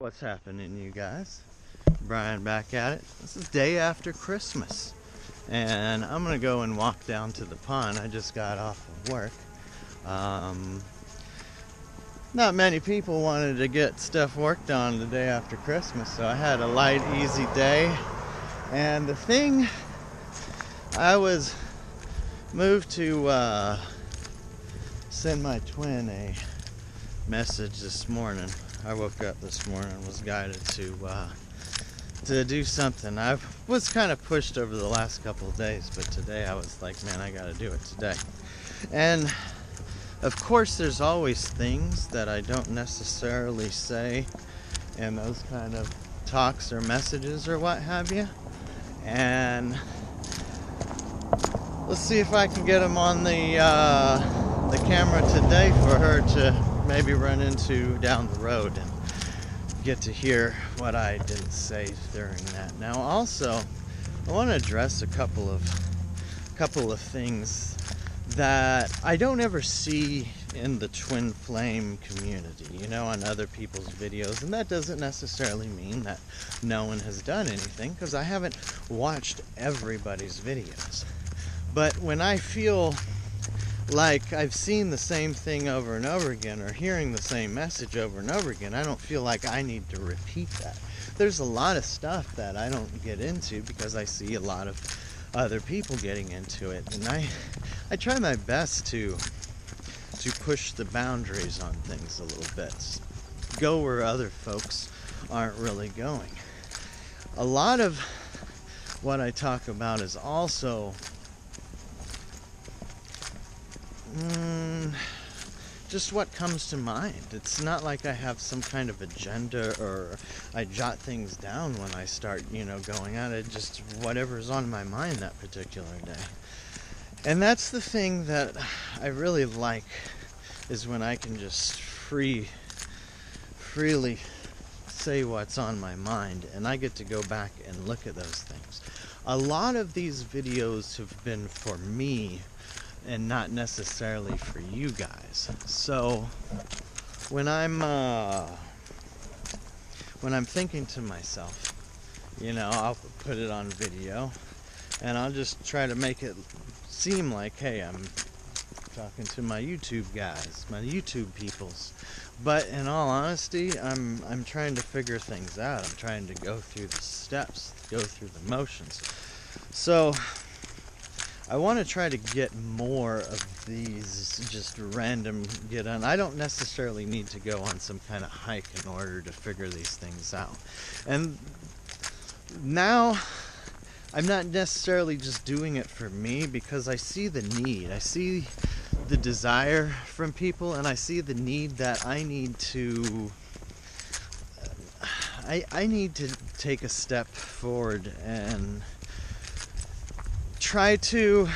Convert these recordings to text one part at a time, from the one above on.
What's happening, you guys? Brian back at it. This is day after Christmas, and I'm gonna go and walk down to the pond. I just got off of work. Not many people wanted to get stuff worked on the day after Christmas, so I had a light, easy day. And the thing, I was moved to send my twin a message this morning. I woke up this morning and was guided to do something. I was kind of pushed over the last couple of days, but today I was like, man, I gotta do it today. And of course there's always things that I don't necessarily say in those kind of talks or messages or what have you. And let's see if I can get them on the camera today for her to maybe run into down the road and get to hear what I didn't say during that. Now also, I want to address a couple of things that I don't ever see in the twin flame community, you know, on other people's videos. And that doesn't necessarily mean that no one has done anything, because I haven't watched everybody's videos. But when I feel like I've seen the same thing over and over again, or hearing the same message over and over again, I don't feel like I need to repeat that. There's a lot of stuff that I don't get into because I see a lot of other people getting into it, and I try my best to push the boundaries on things a little bit, go where other folks aren't really going. A lot of what I talk about is also just what comes to mind. It's not like I have some kind of agenda or I jot things down when I start, going at it. Just whatever's on my mind that particular day. And that's the thing that I really like, is when I can just freely say what's on my mind, and I get to go back and look at those things. A lot of these videos have been for me and not necessarily for you guys. So when I'm thinking to myself, I'll put it on video and I'll just try to make it seem like, hey, I'm talking to my YouTube guys, my YouTube peoples. But in all honesty, I'm trying to figure things out. I'm trying to go through the steps, go through the motions. So I want to try to get more of these just random get on. I don't necessarily need to go on some kind of hike in order to figure these things out. And now I'm not necessarily just doing it for me, because I see the need. I see the desire from people, and I see the need that I need to I need to take a step forward and try to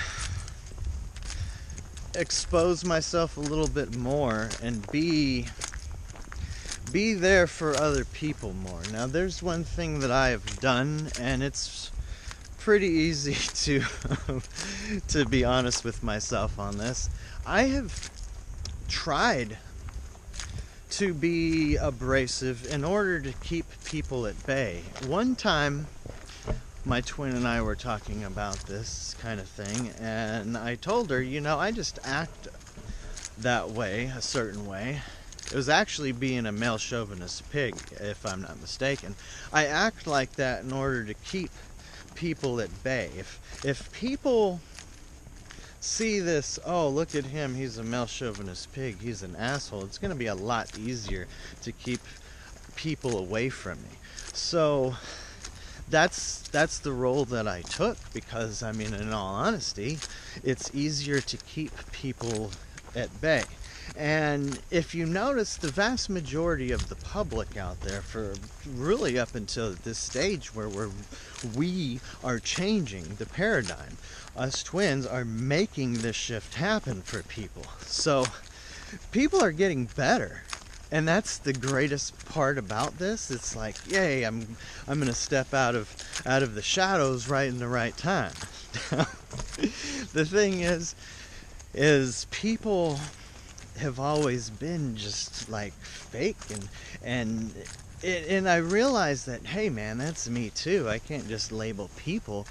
expose myself a little bit more and be there for other people more. Now there's one thing that I have done, and it's pretty easy to be honest with myself on this. I have tried to be abrasive in order to keep people at bay. One time my twin and I were talking about this kind of thing, and I told her, I just act that way, a certain way. It was actually being a male chauvinist pig, if I'm not mistaken. I act like that in order to keep people at bay. If people see this, oh, look at him, he's a male chauvinist pig, he's an asshole, it's going to be a lot easier to keep people away from me. So that's the role that I took, because in all honesty, it's easier to keep people at bay. And if you notice, the vast majority of the public out there, for really up until this stage where we are changing the paradigm, us twins are making this shift happen for people. So people are getting better. And that's the greatest part about this. It's like, yay, I'm going to step out of the shadows right in the right time. The thing is people have always been just like fake and and I realized that, hey man, that's me too. I can't just label people,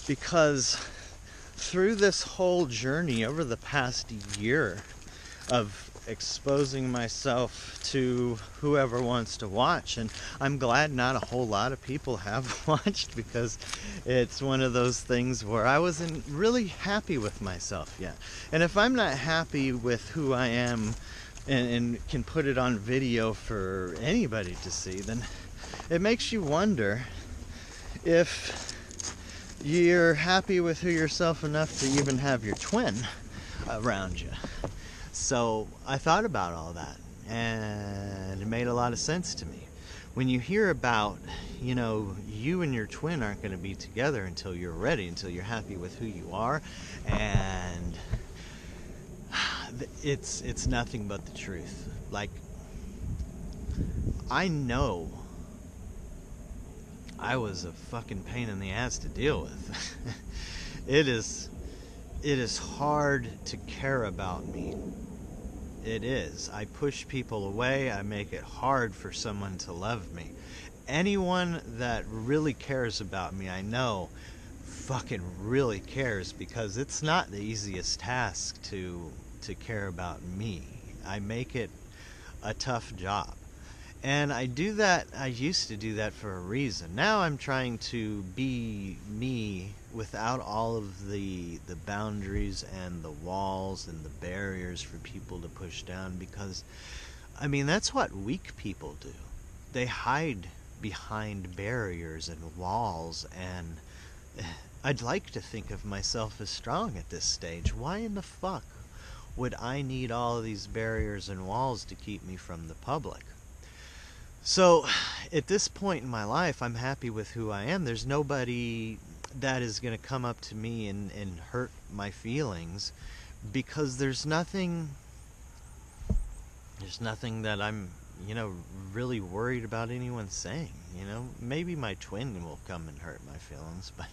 because through this whole journey over the past year of exposing myself to whoever wants to watch, and I'm glad not a whole lot of people have watched, because it's one of those things where I wasn't really happy with myself yet. And if I'm not happy with who I am, and can put it on video for anybody to see, then it makes you wonder if you're happy with yourself enough to even have your twin around you. So I thought about all that, and it made a lot of sense to me. When you hear about, you and your twin aren't going to be together until you're ready, until you're happy with who you are, and it's nothing but the truth. Like, I know I was a fucking pain in the ass to deal with. It is hard to care about me. It is. I push people away. I make it hard for someone to love me. Anyone that really cares about me, I know, fucking really cares, because it's not the easiest task to care about me. I make it a tough job. And I do that, I used to do that for a reason. Now I'm trying to be me without all of the boundaries and the walls and the barriers for people to push down, because, I mean, that's what weak people do. They hide behind barriers and walls, and I'd like to think of myself as strong at this stage. Why in the fuck would I need all of these barriers and walls to keep me from the public? So, at this point in my life, I'm happy with who I am. There's nobody that is going to come up to me and hurt my feelings, because there's nothing that I'm, really worried about anyone saying. Maybe my twin will come and hurt my feelings, but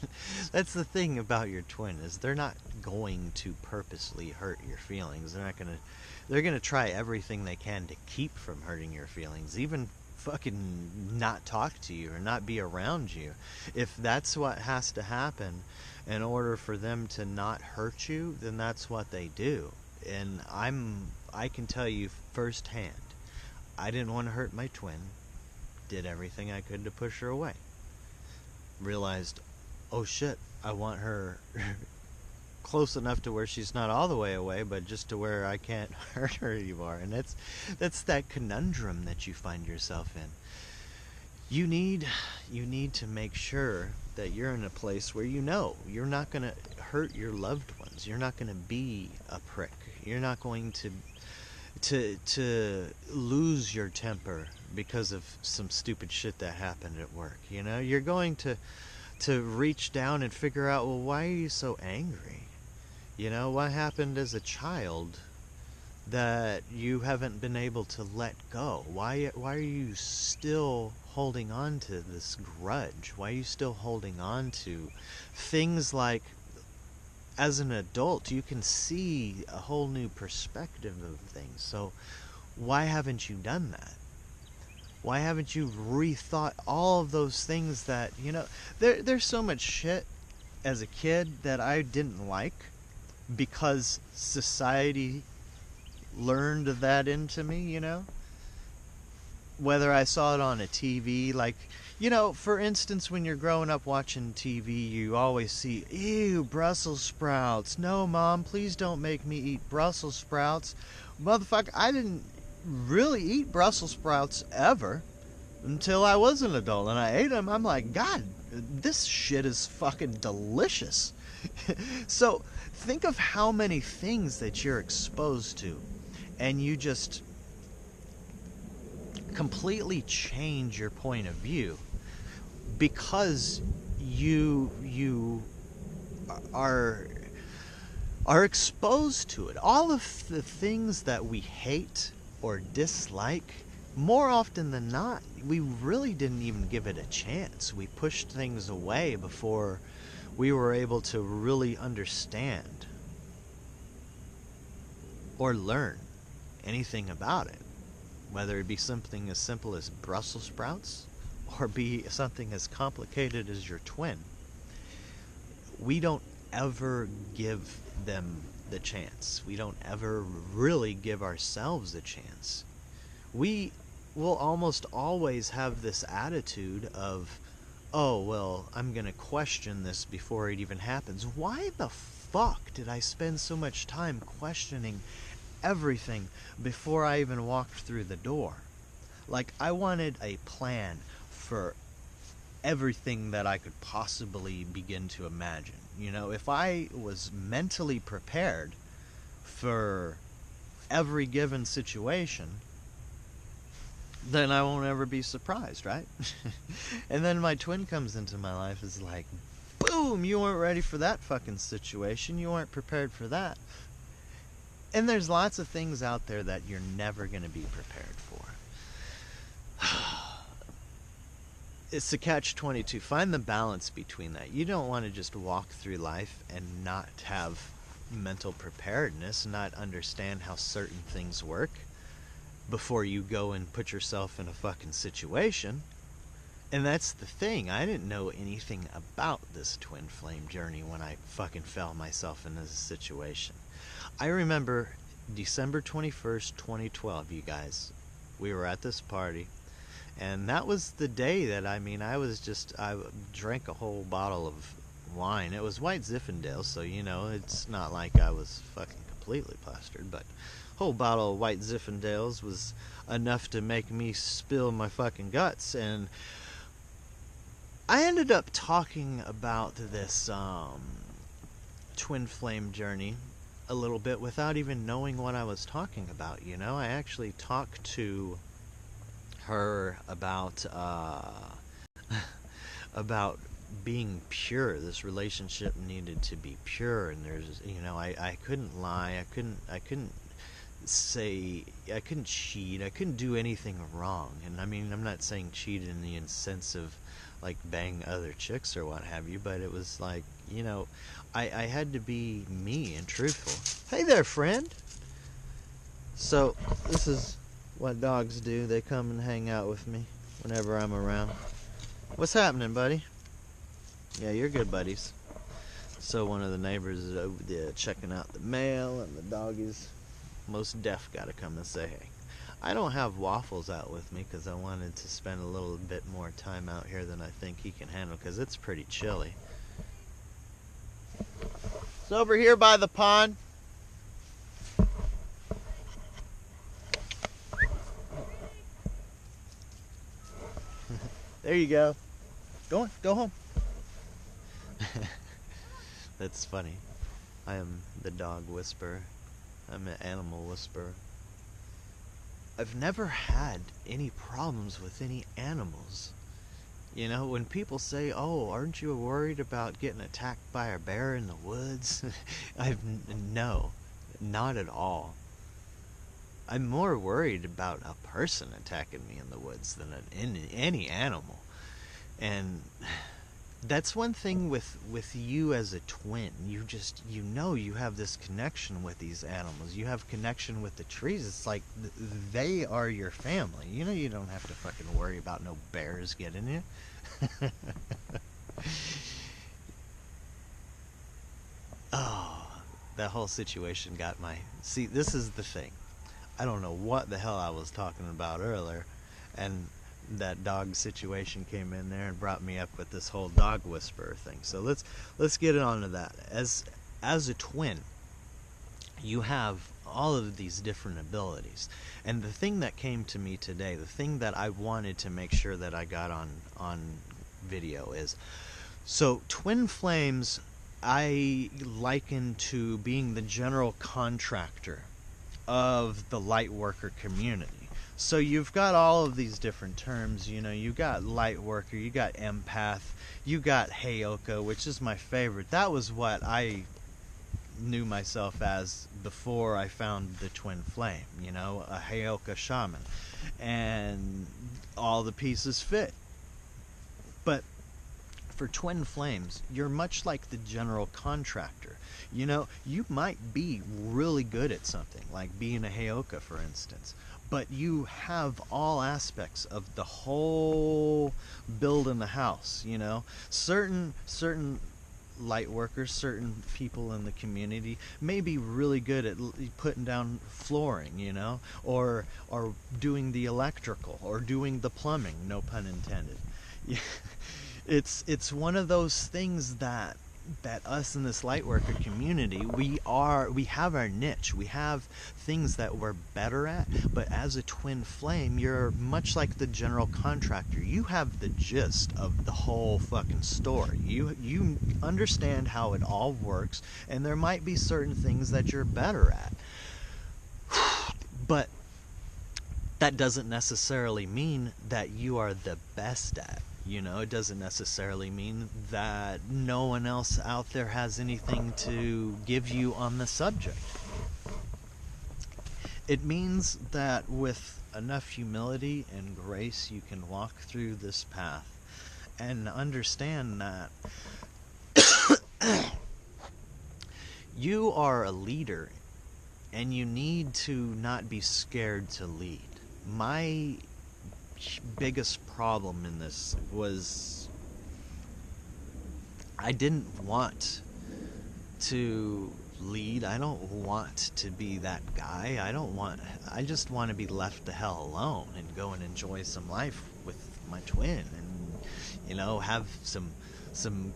that's the thing about your twin, is they're not going to purposely hurt your feelings. They're going to try everything they can to keep from hurting your feelings, even fucking not talk to you or not be around you. If that's what has to happen in order for them to not hurt you, then that's what they do. And I can tell you firsthand, I didn't want to hurt my twin. Did everything I could to push her away. Realized, oh shit, I want her close enough to where she's not all the way away, but just to where I can't hurt her anymore. And that's that conundrum that you find yourself in. You need to make sure that you're in a place where you're not going to hurt your loved ones. You're not going to be a prick. You're not going to lose your temper because of some stupid shit that happened at work. You're going to reach down and figure out, well, why are you so angry? What happened as a child that you haven't been able to let go? Why are you still holding on to this grudge? Why are you still holding on to things like, as an adult, you can see a whole new perspective of things. So why haven't you done that? Why haven't you rethought all of those things that, there's so much shit as a kid that I didn't like, because society learned that into me, whether I saw it on a TV, like, for instance, when you're growing up watching TV, you always see, ew, Brussels sprouts. No, Mom, please don't make me eat Brussels sprouts. Motherfucker, I didn't really eat Brussels sprouts ever until I was an adult, and I ate them. I'm like, God, this shit is fucking delicious. So think of how many things that you're exposed to, and you just completely change your point of view because you are exposed to it. All of the things that we hate or dislike, more often than not, we really didn't even give it a chance. We pushed things away before we were able to really understand or learn anything about it. whether it be something as simple as Brussels sprouts or be something as complicated as your twin, we don't ever give them the chance. We don't ever really give ourselves a chance. We will almost always have this attitude of, oh, well, I'm going to question this before it even happens. Why the fuck did I spend so much time questioning everything before I even walked through the door? Like, I wanted a plan for everything that I could possibly begin to imagine. You know, if I was mentally prepared for every given situation, then I won't ever be surprised, right? And then my twin comes into my life, is like, boom, you weren't ready for that fucking situation. You weren't prepared for that. And there's lots of things out there that you're never going to be prepared for. It's a catch-22. Find the balance between that. You don't want to just walk through life and not have mental preparedness, not understand how certain things work before you go and put yourself in a fucking situation. And that's the thing. I didn't know anything about this twin flame journey when I fucking fell myself into this situation. I remember December 21st, 2012, you guys. We were at this party. And that was the day that, I drank a whole bottle of wine. It was white Zinfandel, so, you know, it's not like I was fucking completely plastered, but a whole bottle of white Zinfandels was enough to make me spill my fucking guts. And I ended up talking about this twin flame journey a little bit without even knowing what I was talking about, you know? I actually talked to her about about being pure. This relationship needed to be pure, and there's, you know, I couldn't lie, I couldn't say, I couldn't cheat, I couldn't do anything wrong. And I mean, I'm not saying cheat in the sense of like bang other chicks or what have you, but it was like, you know, I had to be me and truthful. Hey there, friend. So this is what dogs do. They come and hang out with me whenever I'm around. What's happening, buddy? Yeah, you're good buddies. So one of the neighbors is over there checking out the mail, and the doggies most deaf gotta come and say hey. I don't have Waffles out with me because I wanted to spend a little bit more time out here than I think he can handle, because it's pretty chilly. It's over here by the pond. There you go. Go on, go home. That's funny. I am the dog whisperer. I'm an animal whisperer. I've never had any problems with any animals. You know, when people say, oh, aren't you worried about getting attacked by a bear in the woods? No, not at all. I'm more worried about a person attacking me in the woods than any animal. And that's one thing with you as a twin. You know you have this connection with these animals. You have connection with the trees. It's like they are your family. You know, you don't have to fucking worry about no bears getting you. Oh, that whole situation got my... See, this is the thing. I don't know what the hell I was talking about earlier, and that dog situation came in there and brought me up with this whole dog whisperer thing. So let's get on to that. As a twin, you have all of these different abilities, and the thing that came to me today, the thing that I wanted to make sure that I got on video is, so twin flames I liken to being the general contractor of the Lightworker community. So you've got all of these different terms, you know, you got Lightworker, you got Empath, you got Heyoka, which is my favorite. That was what I knew myself as before I found the twin flame, you know, a Heyoka shaman. And all the pieces fit. But for twin flames, you're much like the general contractor. You know, you might be really good at something, like being a Heyoka, for instance, but you have all aspects of the whole building the house, you know. Certain light workers, certain people in the community may be really good at putting down flooring, you know, or doing the electrical, or doing the plumbing, no pun intended. It's one of those things that us in this lightworker community, we have our niche. We have things that we're better at, but as a twin flame, you're much like the general contractor. You have the gist of the whole fucking story. You understand how it all works, and there might be certain things that you're better at, but that doesn't necessarily mean that you are the best at. You know, it doesn't necessarily mean that no one else out there has anything to give you on the subject. It means that with enough humility and grace, you can walk through this path and understand that you are a leader, and you need to not be scared to lead. My biggest problem in this was I didn't want to lead. I don't want to be that guy. I just want to be left the hell alone and go and enjoy some life with my twin, and, you know, have some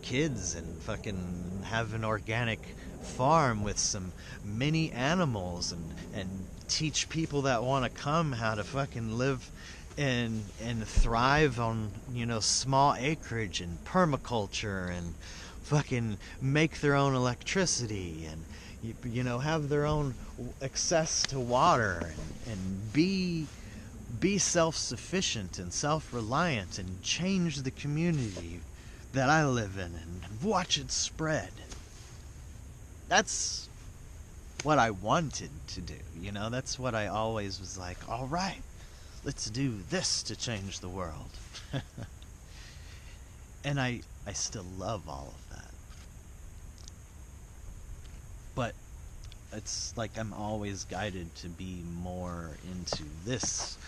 kids, and fucking have an organic farm with some mini animals, and teach people that want to come how to fucking live and thrive on, you know, small acreage and permaculture, and fucking make their own electricity, and you know, have their own access to water, and be self-sufficient and self-reliant, and change the community that I live in and watch it spread. That's what I wanted to do, you know. That's what I always was like, all right, let's do this to change the world. And I still love all of that. But it's like I'm always guided to be more into this,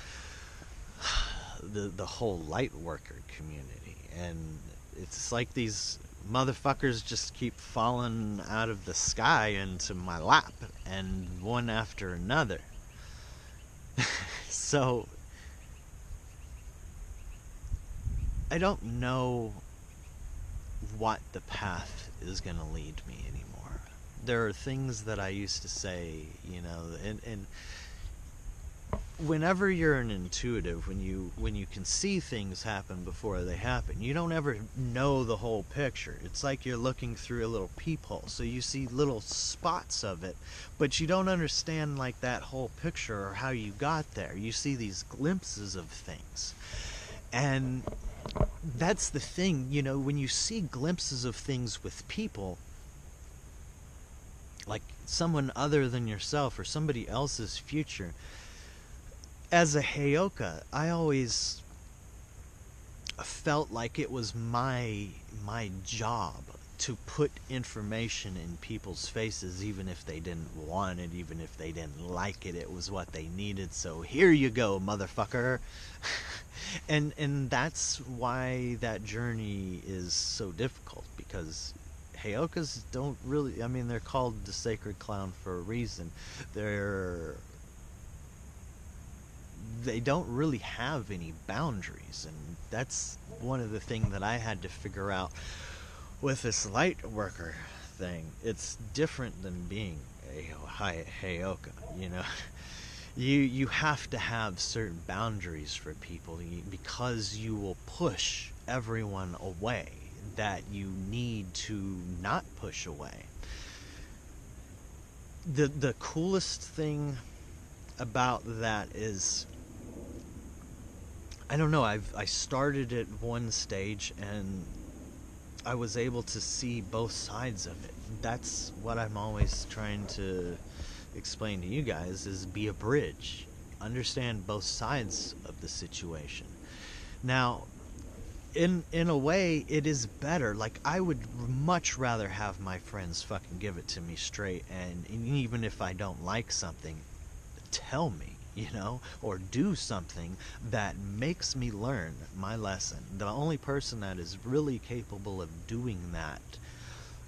the whole Lightworker community. And it's like these motherfuckers just keep falling out of the sky into my lap, and one after another. So I don't know what the path is going to lead me anymore. There are things that I used to say, you know, and whenever you're an intuitive, when you can see things happen before they happen, you don't ever know the whole picture. It's like you're looking through a little peephole, so you see little spots of it, but you don't understand like that whole picture or how you got there. You see these glimpses of things, and that's the thing, you know, when you see glimpses of things with people, like someone other than yourself or somebody else's future. As a Heyoka, I always felt like it was my job to put information in people's faces, even if they didn't want it, even if they didn't like it. It was what they needed, so here you go, motherfucker. and that's why that journey is so difficult, because Heyokas don't really, I mean, they're called the sacred clown for a reason. They don't really have any boundaries, and that's one of the things that I had to figure out with this light worker thing. It's different than being a Heyoka, you know. You have to have certain boundaries for people, because you will push everyone away that you need to not push away. The coolest thing about that is, I don't know, I started at one stage and I was able to see both sides of it. That's what I'm always trying to explain to you guys, is be a bridge. Understand both sides of the situation. Now, in a way, it is better. Like, I would much rather have my friends fucking give it to me straight, and even if I don't like something, tell me. or do something that makes me learn my lesson. The only person that is really capable of doing that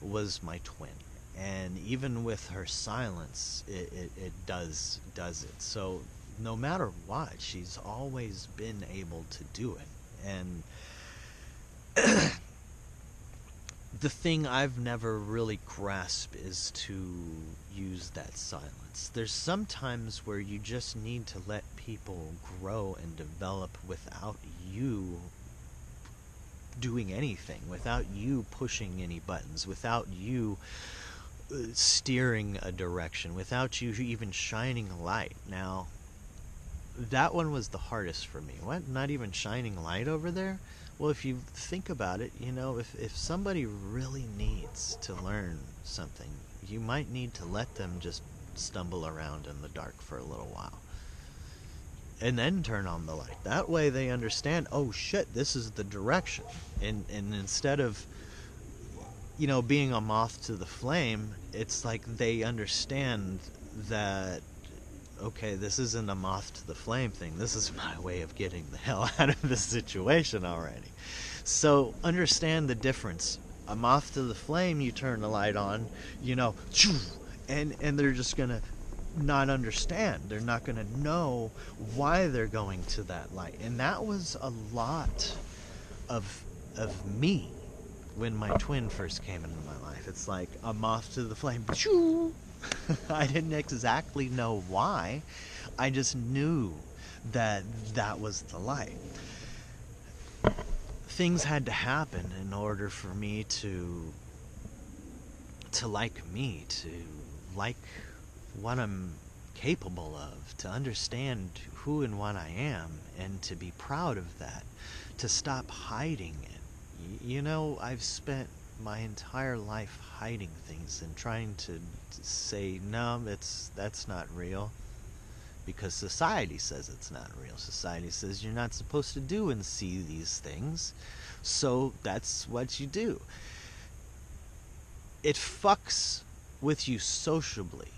was my twin. And even with her silence, it does it. So no matter what, she's always been able to do it. And the thing I've never really grasped is to use that silence. There's some times where you just need to let people grow and develop without you doing anything, without you pushing any buttons, without you steering a direction, without you even shining a light. Now, that one was the hardest for me. What? Not even shining light over there? Well, if you think about it, if somebody really needs to learn something, you might need to let them just stumble around in the dark for a little while. And then turn on the light. That way they understand, oh shit, this is the direction. And instead of being a moth to the flame, it's like they understand that, okay, this isn't a moth to the flame thing. This is my way of getting the hell out of this situation already. So understand the difference. A moth to the flame, you turn the light on, and they're just going to not understand. They're not going to know why they're going to that light. And that was a lot of me when my twin first came into my life. It's like a moth to the flame. I didn't exactly know why. I just knew that was the light. Things had to happen in order for me to like me, to like what I'm capable of, to understand who and what I am, and to be proud of that, to stop hiding it. I've spent my entire life hiding things and trying to say, no, that's not real, because society says it's not real. Society says you're not supposed to do and see these things, so that's what you do. It fucks with you sociably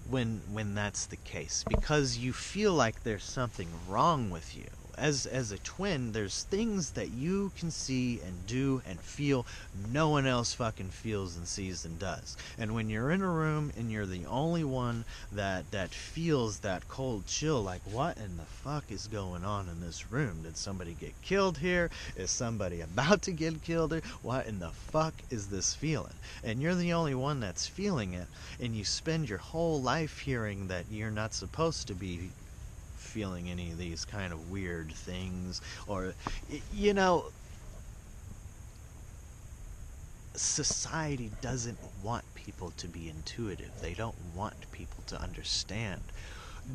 when that's the case, because you feel like there's something wrong with you. As a twin, there's things that you can see and do and feel no one else fucking feels and sees and does. And when you're in a room and you're the only one that feels that cold chill, like, what in the fuck is going on in this room? Did somebody get killed here? Is somebody about to get killed here? What in the fuck is this feeling? And you're the only one that's feeling it, and you spend your whole life hearing that you're not supposed to be feeling any of these kind of weird things, or society doesn't want people to be intuitive. They don't want people to understand.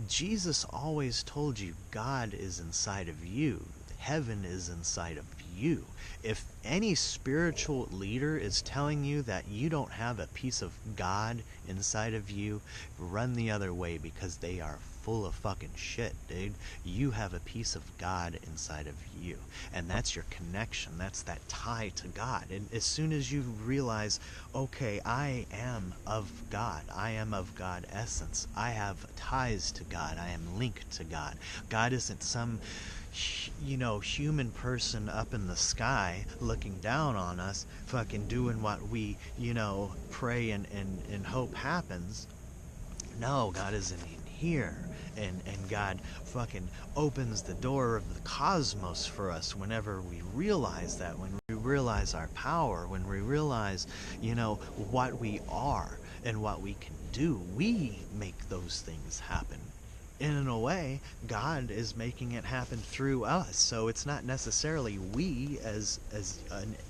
Jesus always told you God is inside of you. Heaven is inside of you. If any spiritual leader is telling you that you don't have a piece of God inside of you, run the other way, because they are full of fucking shit, dude. You have a piece of God inside of you, and that's your connection. That's that tie to God. And as soon as you realize, okay, I am of God, I am of God essence, I have ties to God, I am linked to God. God isn't some human person up in the sky looking down on us, fucking doing what we pray and hope happens. No, God isn't in here. And God fucking opens the door of the cosmos for us whenever we realize that, when we realize our power, when we realize, what we are and what we can do. We make those things happen. And in a way, God is making it happen through us. So it's not necessarily we as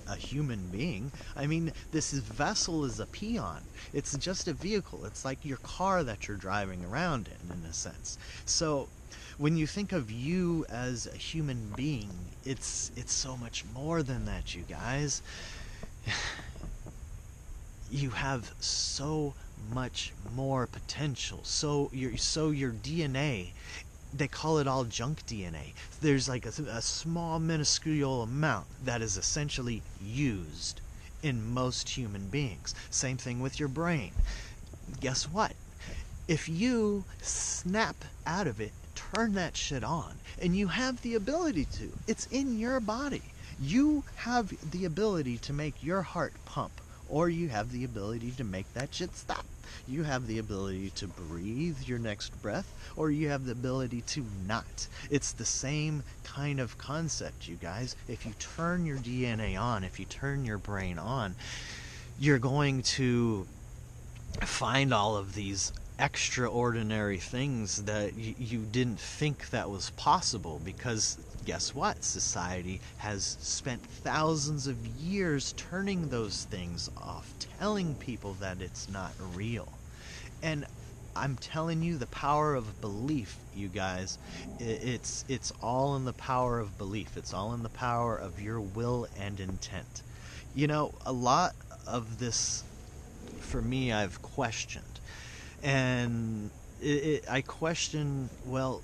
a human being. I mean, this vessel is a peon. It's just a vehicle. It's like your car that you're driving around in a sense. So when you think of you as a human being, it's so much more than that, you guys. You have so much more potential. So your DNA, they call it all junk DNA. There's like a small minuscule amount that is essentially used in most human beings. Same thing with your brain. Guess what? if you snap out of it, turn that shit on, and you have the ability to, it's in your body. You have the ability to make your heart pump, or you have the ability to make that shit stop. You have the ability to breathe your next breath, or you have the ability to not. It's the same kind of concept, you guys. If you turn your DNA on, if you turn your brain on, you're going to find all of these extraordinary things that you didn't think that was possible, because guess what? Society has spent thousands of years turning those things off, telling people that it's not real. And I'm telling you, the power of belief, you guys, it's all in the power of belief. It's all in the power of your will and intent. You know, a lot of this, for me, I've questioned. And I question, well,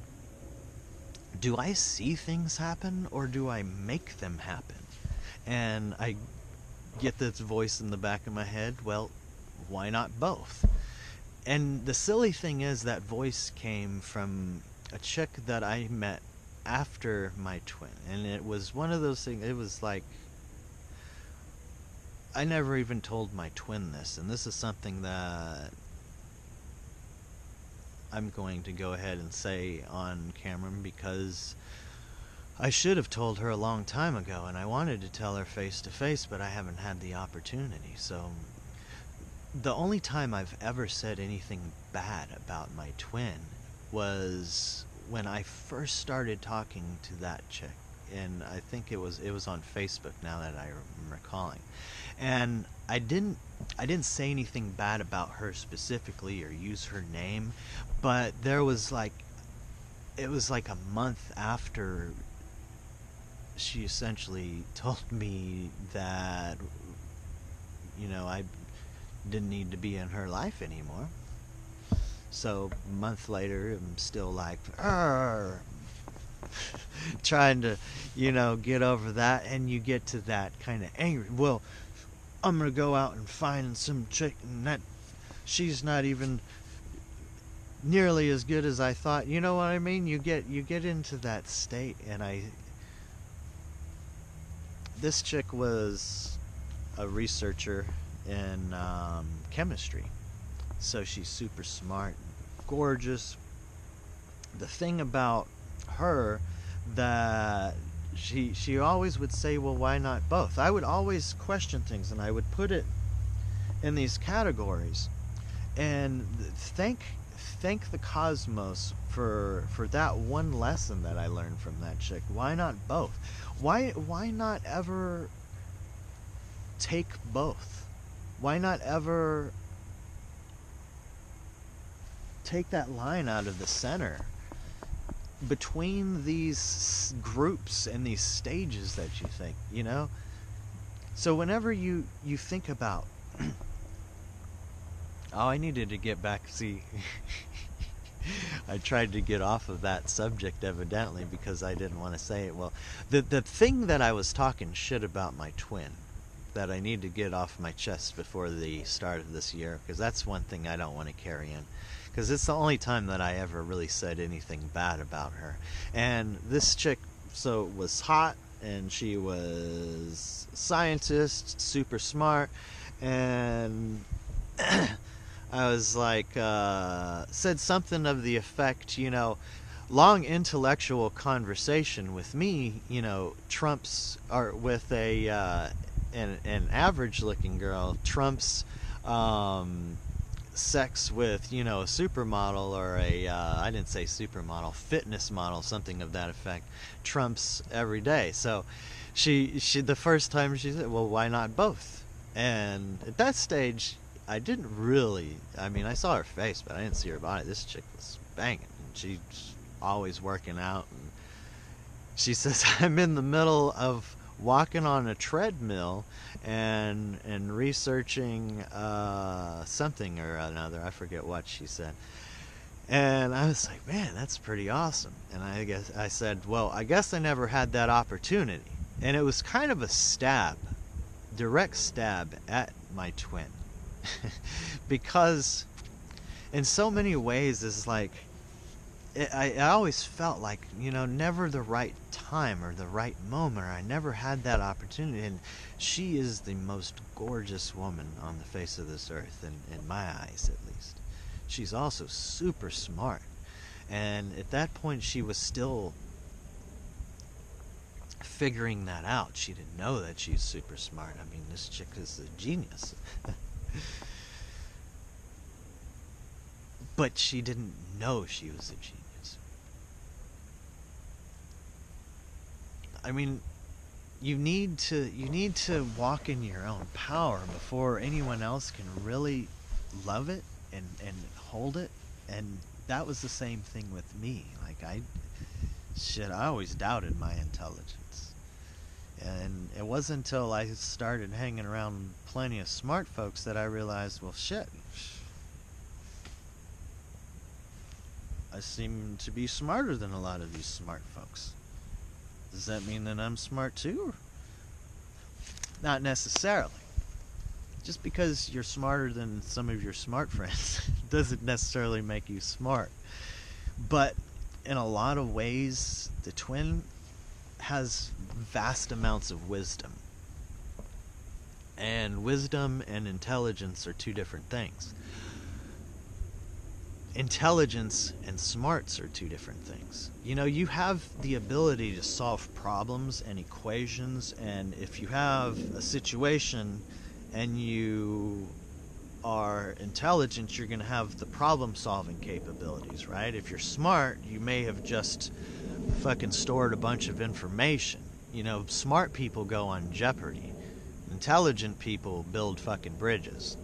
do I see things happen, or do I make them happen? And I get this voice in the back of my head, well, why not both? And the silly thing is, that voice came from a chick that I met after my twin. And it was one of those things, it was like, I never even told my twin this, and this is something that I'm going to go ahead and say on camera, because I should have told her a long time ago, and I wanted to tell her face to face, but I haven't had the opportunity. So the only time I've ever said anything bad about my twin was when I first started talking to that chick, and I think it was on Facebook, now that I'm recalling. And I didn't say anything bad about her specifically or use her name, but it was like a month after she essentially told me that, you know, I didn't need to be in her life anymore. So a month later, I'm still like, trying to, you know, get over that, and you get to that kind of angry. Well, I'm gonna go out and find some chick, and that she's not even nearly as good as I thought. You know what I mean? You get into that state, and this chick was a researcher in chemistry, so she's super smart, gorgeous. The thing about her that she always would say, well, why not both? I would always question things, and I would put it in these categories, and thank the cosmos for that one lesson that I learned from that chick. Why not both? Why not ever take both? Why not ever take that line out of the center between these groups and these stages that you think, you know? So whenever you think about, oh, I needed to get back, see, I tried to get off of that subject evidently because I didn't want to say it. Well, the thing that I was talking shit about my twin, that I need to get off my chest before the start of this year, because that's one thing I don't want to carry in, because it's the only time that I ever really said anything bad about her. And this chick, so, was hot, and she was a scientist, super smart, and I was like, said something of the effect, you know, long intellectual conversation with me, you know, trumps, or with an average looking girl trumps sex with, you know, a supermodel, or I didn't say supermodel, fitness model, something of that effect, trumps every day. So she the first time she said, well, why not both? And at that stage, I didn't really, I mean, I saw her face, but I didn't see her body. This chick was banging, and she's always working out, and she says, I'm in the middle of walking on a treadmill and researching something or another. I forget what she said. And I was like, man, that's pretty awesome. And I said, well, I guess I never had that opportunity. And it was kind of a stab, direct stab at my twin. Because in so many ways is like, I always felt like, never the right time or the right moment. Or I never had that opportunity. And she is the most gorgeous woman on the face of this earth, in my eyes at least. She's also super smart. And at that point, she was still figuring that out. She didn't know that she's super smart. I mean, this chick is a genius. But she didn't know she was a genius. I mean, you need to walk in your own power before anyone else can really love it and hold it. And that was the same thing with me. Like, I always doubted my intelligence. And it wasn't until I started hanging around plenty of smart folks that I realized, well, shit, I seem to be smarter than a lot of these smart folks. Does that mean that I'm smart too? Not necessarily. Just because you're smarter than some of your smart friends doesn't necessarily make you smart. But in a lot of ways, the twin has vast amounts of wisdom. And wisdom and intelligence are two different things. Intelligence and smarts are two different things. You have the ability to solve problems and equations, and if you have a situation and you are intelligent, you're going to have the problem-solving capabilities, right? If you're smart, you may have just fucking stored a bunch of information. Smart people go on Jeopardy. Intelligent people build fucking bridges.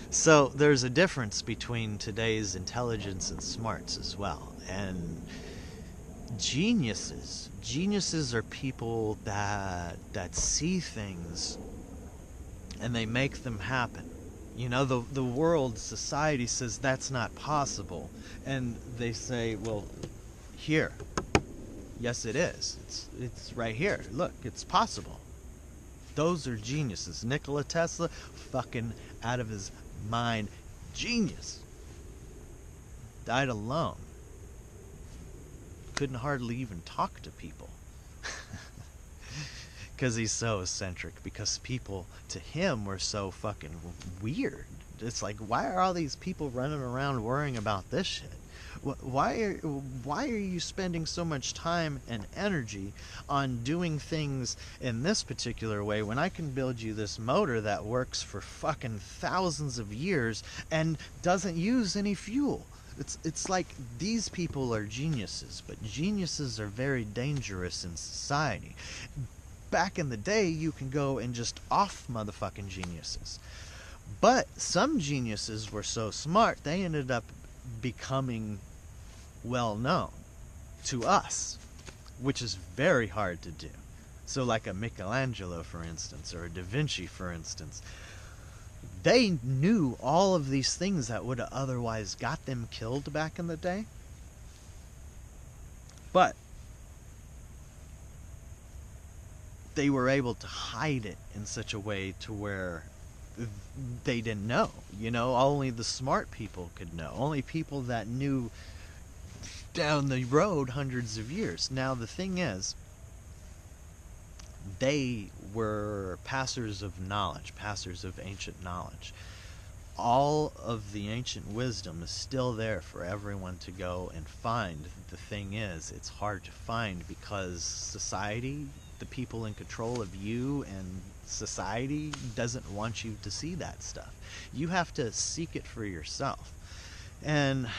So there's a difference between today's intelligence and smarts as well. And geniuses are people that see things and they make them happen. The world, society says that's not possible, and they say, well, here, yes it is. It's right here. Look, it's possible. Those are geniuses. Nikola Tesla, fucking out of his mind, genius. Died alone. Couldn't hardly even talk to people. Because he's so eccentric. Because people, to him, were so fucking weird. It's like, why are all these people running around worrying about this shit? Why are you spending so much time and energy on doing things in this particular way when I can build you this motor that works for fucking thousands of years and doesn't use any fuel? It's like, these people are geniuses, but geniuses are very dangerous in society. Back in the day, you can go and just off motherfucking geniuses. But some geniuses were so smart, they ended up becoming well known to us, which is very hard to do. So like a Michelangelo, for instance, or a Da Vinci, for instance, they knew all of these things that would have otherwise got them killed back in the day. But they were able to hide it in such a way to where they didn't know. Only the smart people could know. Only people that knew down the road hundreds of years. Now the thing is, they were passers of knowledge, passers of ancient knowledge. All of the ancient wisdom is still there for everyone to go and find. The thing is, it's hard to find because society, the people in control of you and society, doesn't want you to see that stuff. You have to seek it for yourself. And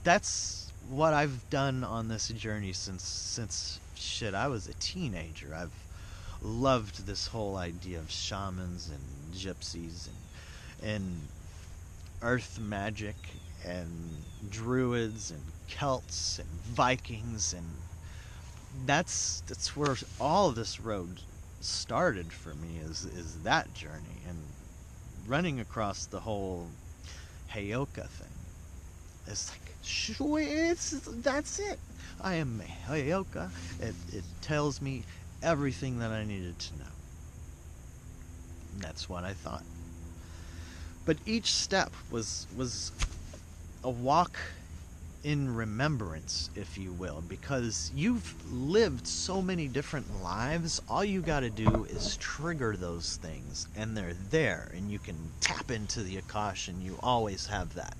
that's what I've done on this journey since shit, I was a teenager. I've loved this whole idea of shamans and gypsies and earth magic and druids and Celts and Vikings, and that's where all of this road started for me, is that journey, and running across the whole Heyoka thing. It's like, sure, that's it. I am Heyoka. It tells me everything that I needed to know. And that's what I thought. But each step was a walk in remembrance, if you will, because you've lived so many different lives. All you got to do is trigger those things, and they're there, and you can tap into the Akash, and you always have that.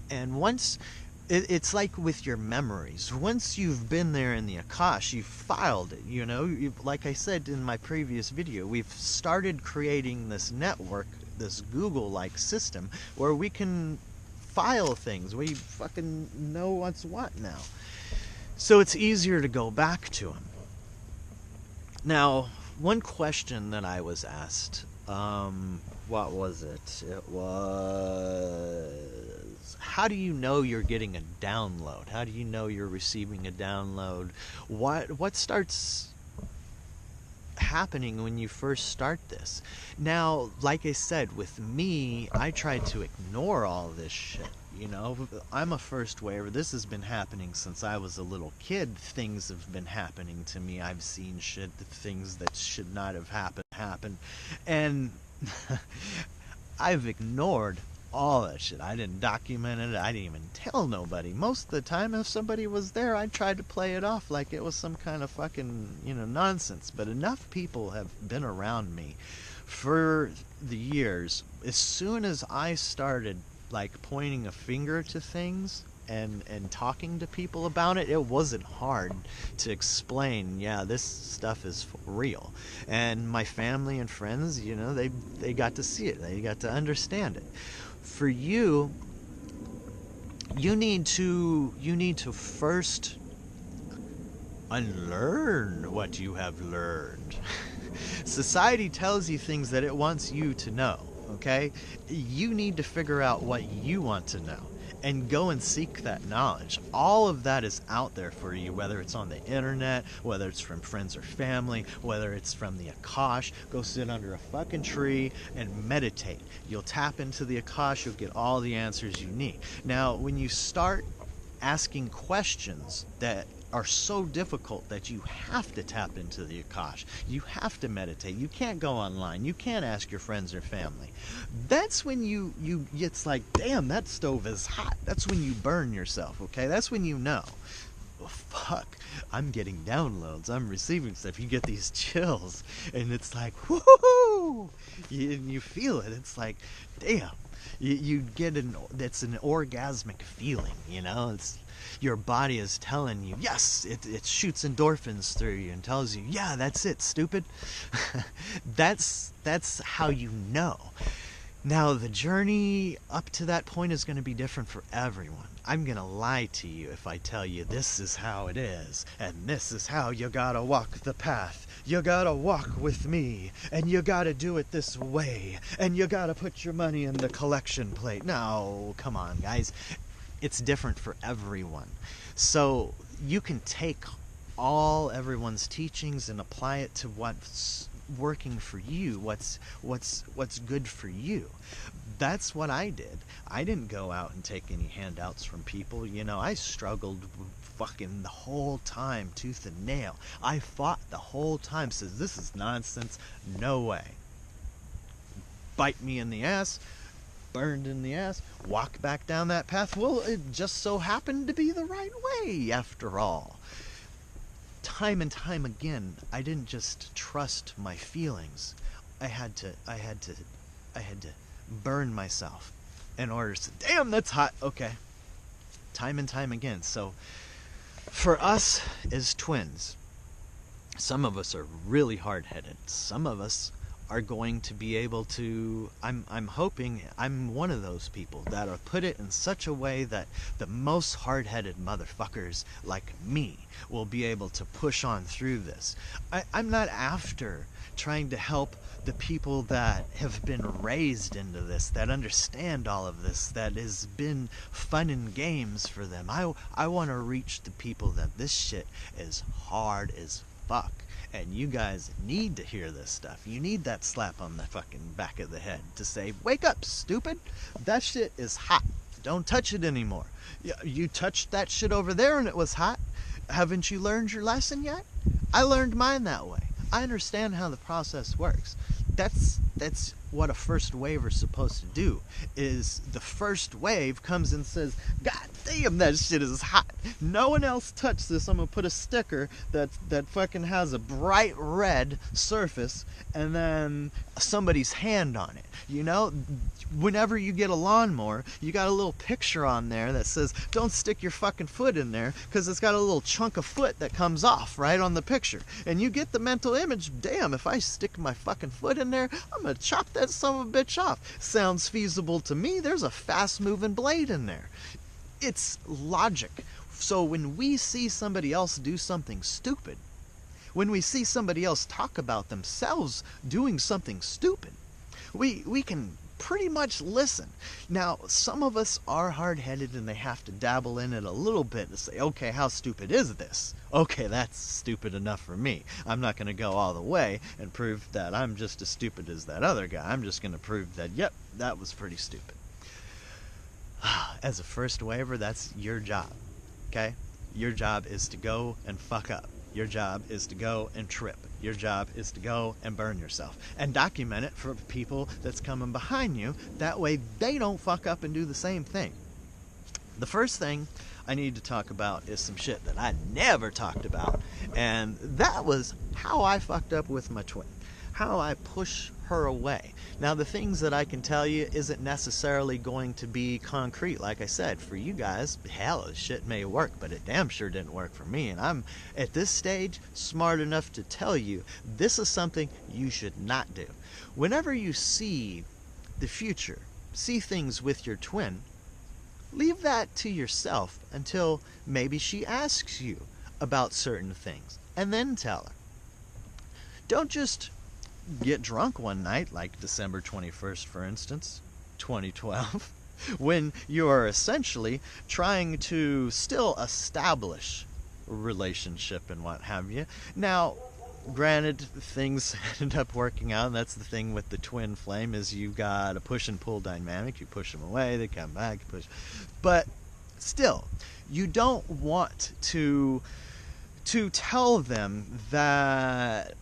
And once it's like with your memories, once you've been there in the Akash, you've filed it, you know. Like I said in my previous video, we've started creating this network, this Google-like system where we can file things. We fucking know what's what now. So it's easier to go back to them. Now, one question that I was asked, what was it? It was, how do you know you're getting a download? How do you know you're receiving a download? What starts happening when you first start this? Now, like I said, with me, I tried to ignore all this shit. You know, I'm a first waver. This has been happening since I was a little kid. Things have been happening to me. I've seen shit, things that should not have happened. And I've ignored all that shit. I didn't document it. I didn't even tell nobody. Most of the time, if somebody was there, I tried to play it off like it was some kind of fucking, nonsense. But enough people have been around me for the years. As soon as I started, like, pointing a finger to things and talking to people about it, it wasn't hard to explain, yeah, this stuff is for real. And my family and friends, they got to see it. They got to understand it. For you, you need to first unlearn what you have learned. Society tells you things that it wants you to know, okay? You need to figure out what you want to know and go and seek that knowledge. All of that is out there for you, whether it's on the internet, whether it's from friends or family, whether it's from the Akash. Go sit under a fucking tree and meditate. You'll tap into the Akash, you'll get all the answers you need. Now, when you start asking questions that are so difficult that you have to tap into the Akash, you have to meditate, you can't go online, you can't ask your friends or family, that's when you it's like, damn, that stove is hot. That's when you burn yourself, okay? That's when you know, oh, fuck, I'm getting downloads, I'm receiving stuff. You get these chills, and it's like, woohoo! You feel it. It's like, damn, you get it's an orgasmic feeling, it's, your body is telling you, yes, it shoots endorphins through you and tells you, yeah, that's it, stupid. That's how you know. Now, the journey up to that point is going to be different for everyone. I'm going to lie to you if I tell you this is how it is, and this is how you gotta walk the path. You gotta walk with me, and you gotta do it this way, and you gotta put your money in the collection plate. No, come on, guys. It's different for everyone. So you can take everyone's teachings and apply it to what's working for you, what's good for you. That's what I did. I didn't go out and take any handouts from people. I struggled fucking the whole time, tooth and nail. I fought the whole time, says this is nonsense, no way. Bite me in the ass, burned in the ass, walk back down that path. Well, it just so happened to be the right way after all. Time and time again, I didn't just trust my feelings. I had to burn myself in order to, damn, that's hot, okay. Time and time again. So for us as twins, some of us are really hard-headed. Some of us are going to be able to, I'm hoping I'm one of those people that are put it in such a way that the most hard-headed motherfuckers like me will be able to push on through this. I'm not after trying to help the people that have been raised into this, that understand all of this, that has been fun and games for them. I want to reach the people that this shit is hard as fuck. And you guys need to hear this stuff. You need that slap on the fucking back of the head to say, wake up, stupid. That shit is hot. Don't touch it anymore. You touched that shit over there and it was hot. Haven't you learned your lesson yet? I learned mine that way. I understand how the process works. That's that's what a first waver's supposed to do. Is the first wave comes and says, God damn, that shit is hot. No one else touched this. I'm gonna put a sticker that fucking has a bright red surface and then somebody's hand on it. You know, whenever you get a lawnmower, you got a little picture on there that says, don't stick your fucking foot in there, because it's got a little chunk of foot that comes off right on the picture. And you get the mental image, damn, if I stick my fucking foot in there, I'm gonna chop that son of a bitch off. Sounds feasible to me. There's a fast moving blade in there. It's logic. So when we see somebody else do something stupid, when we see somebody else talk about themselves doing something stupid, we can pretty much listen. Now, some of us are hard-headed and they have to dabble in it a little bit to say, okay, how stupid is this? Okay, that's stupid enough for me. I'm not going to go all the way and prove that I'm just as stupid as that other guy. I'm just going to prove that, yep, that was pretty stupid. As a first waver, that's your job, okay? Your job is to go and fuck up. Your job is to go and trip. Your job is to go and burn yourself. And document it for people that's coming behind you. That way they don't fuck up and do the same thing. The first thing I need to talk about is some shit that I never talked about. And that was how I fucked up with my twin. How I push her away. Now, the things that I can tell you isn't necessarily going to be concrete. Like I said, for you guys, hell, this shit may work, but it damn sure didn't work for me. And I'm, at this stage, smart enough to tell you this is something you should not do. Whenever you see the future, see things with your twin, leave that to yourself until maybe she asks you about certain things, and then tell her. Don't just get drunk one night, like December 21st, for instance, 2012, when you are essentially trying to still establish a relationship and what have you. Now, granted, things ended up working out, and that's the thing with the twin flame, is you've got a push and pull dynamic. You push them away, they come back, you push. But still, you don't want to tell them that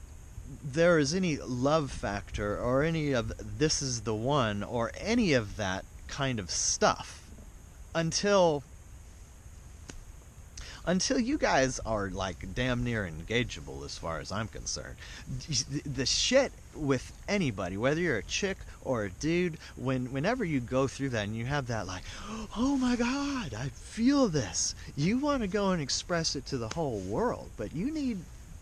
there is any love factor or any of this is the one or any of that kind of stuff until you guys are like damn near engageable, as far as I'm concerned. The shit with anybody, whether you're a chick or a dude, whenever you go through that and you have that like, oh my God, I feel this, you want to go and express it to the whole world, but you need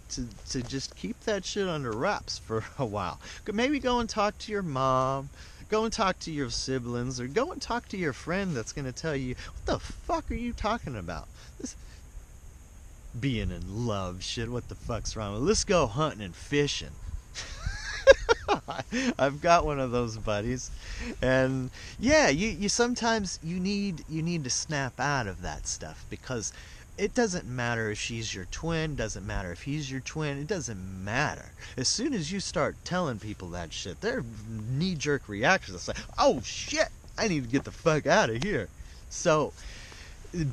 to just keep that shit under wraps for a while. Maybe go and talk to your mom, go and talk to your siblings, or go and talk to your friend that's going to tell you, what the fuck are you talking about? This being in love shit, what the fuck's wrong with it? Let's go hunting and fishing. I've got one of those buddies, and yeah, you sometimes you need to snap out of that stuff, because it doesn't matter if she's your twin, doesn't matter if he's your twin, it doesn't matter. As soon as you start telling people that shit, their knee-jerk reactions are like, oh shit, I need to get the fuck out of here. So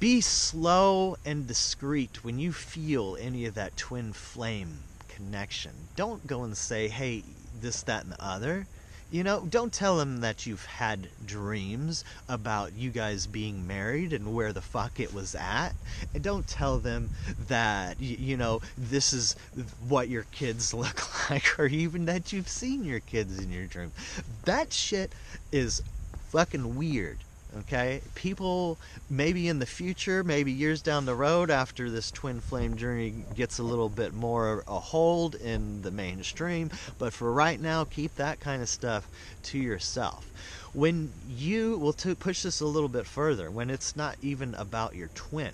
be slow and discreet when you feel any of that twin flame connection. Don't go and say, hey, this, that, and the other. You know, don't tell them that you've had dreams about you guys being married and where the fuck it was at. And don't tell them that, you know, this is what your kids look like, or even that you've seen your kids in your dream. That shit is fucking weird. Okay, people maybe in the future, maybe years down the road, after this twin flame journey gets a little bit more a hold in the mainstream, but for right now, keep that kind of stuff to yourself. When you will push this a little bit further, when it's not even about your twin,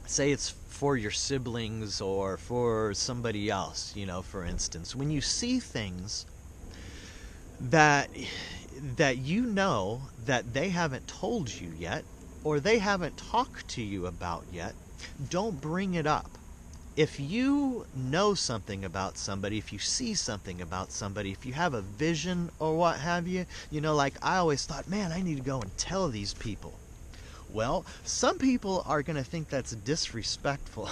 say it's for your siblings or for somebody else, you know, for instance, when you see things that you know that they haven't told you yet, or they haven't talked to you about yet, don't bring it up. If you know something about somebody, if you see something about somebody, if you have a vision or what have you, you know, like I always thought, man, I need to go and tell these people. Well, some people are going to think that's disrespectful.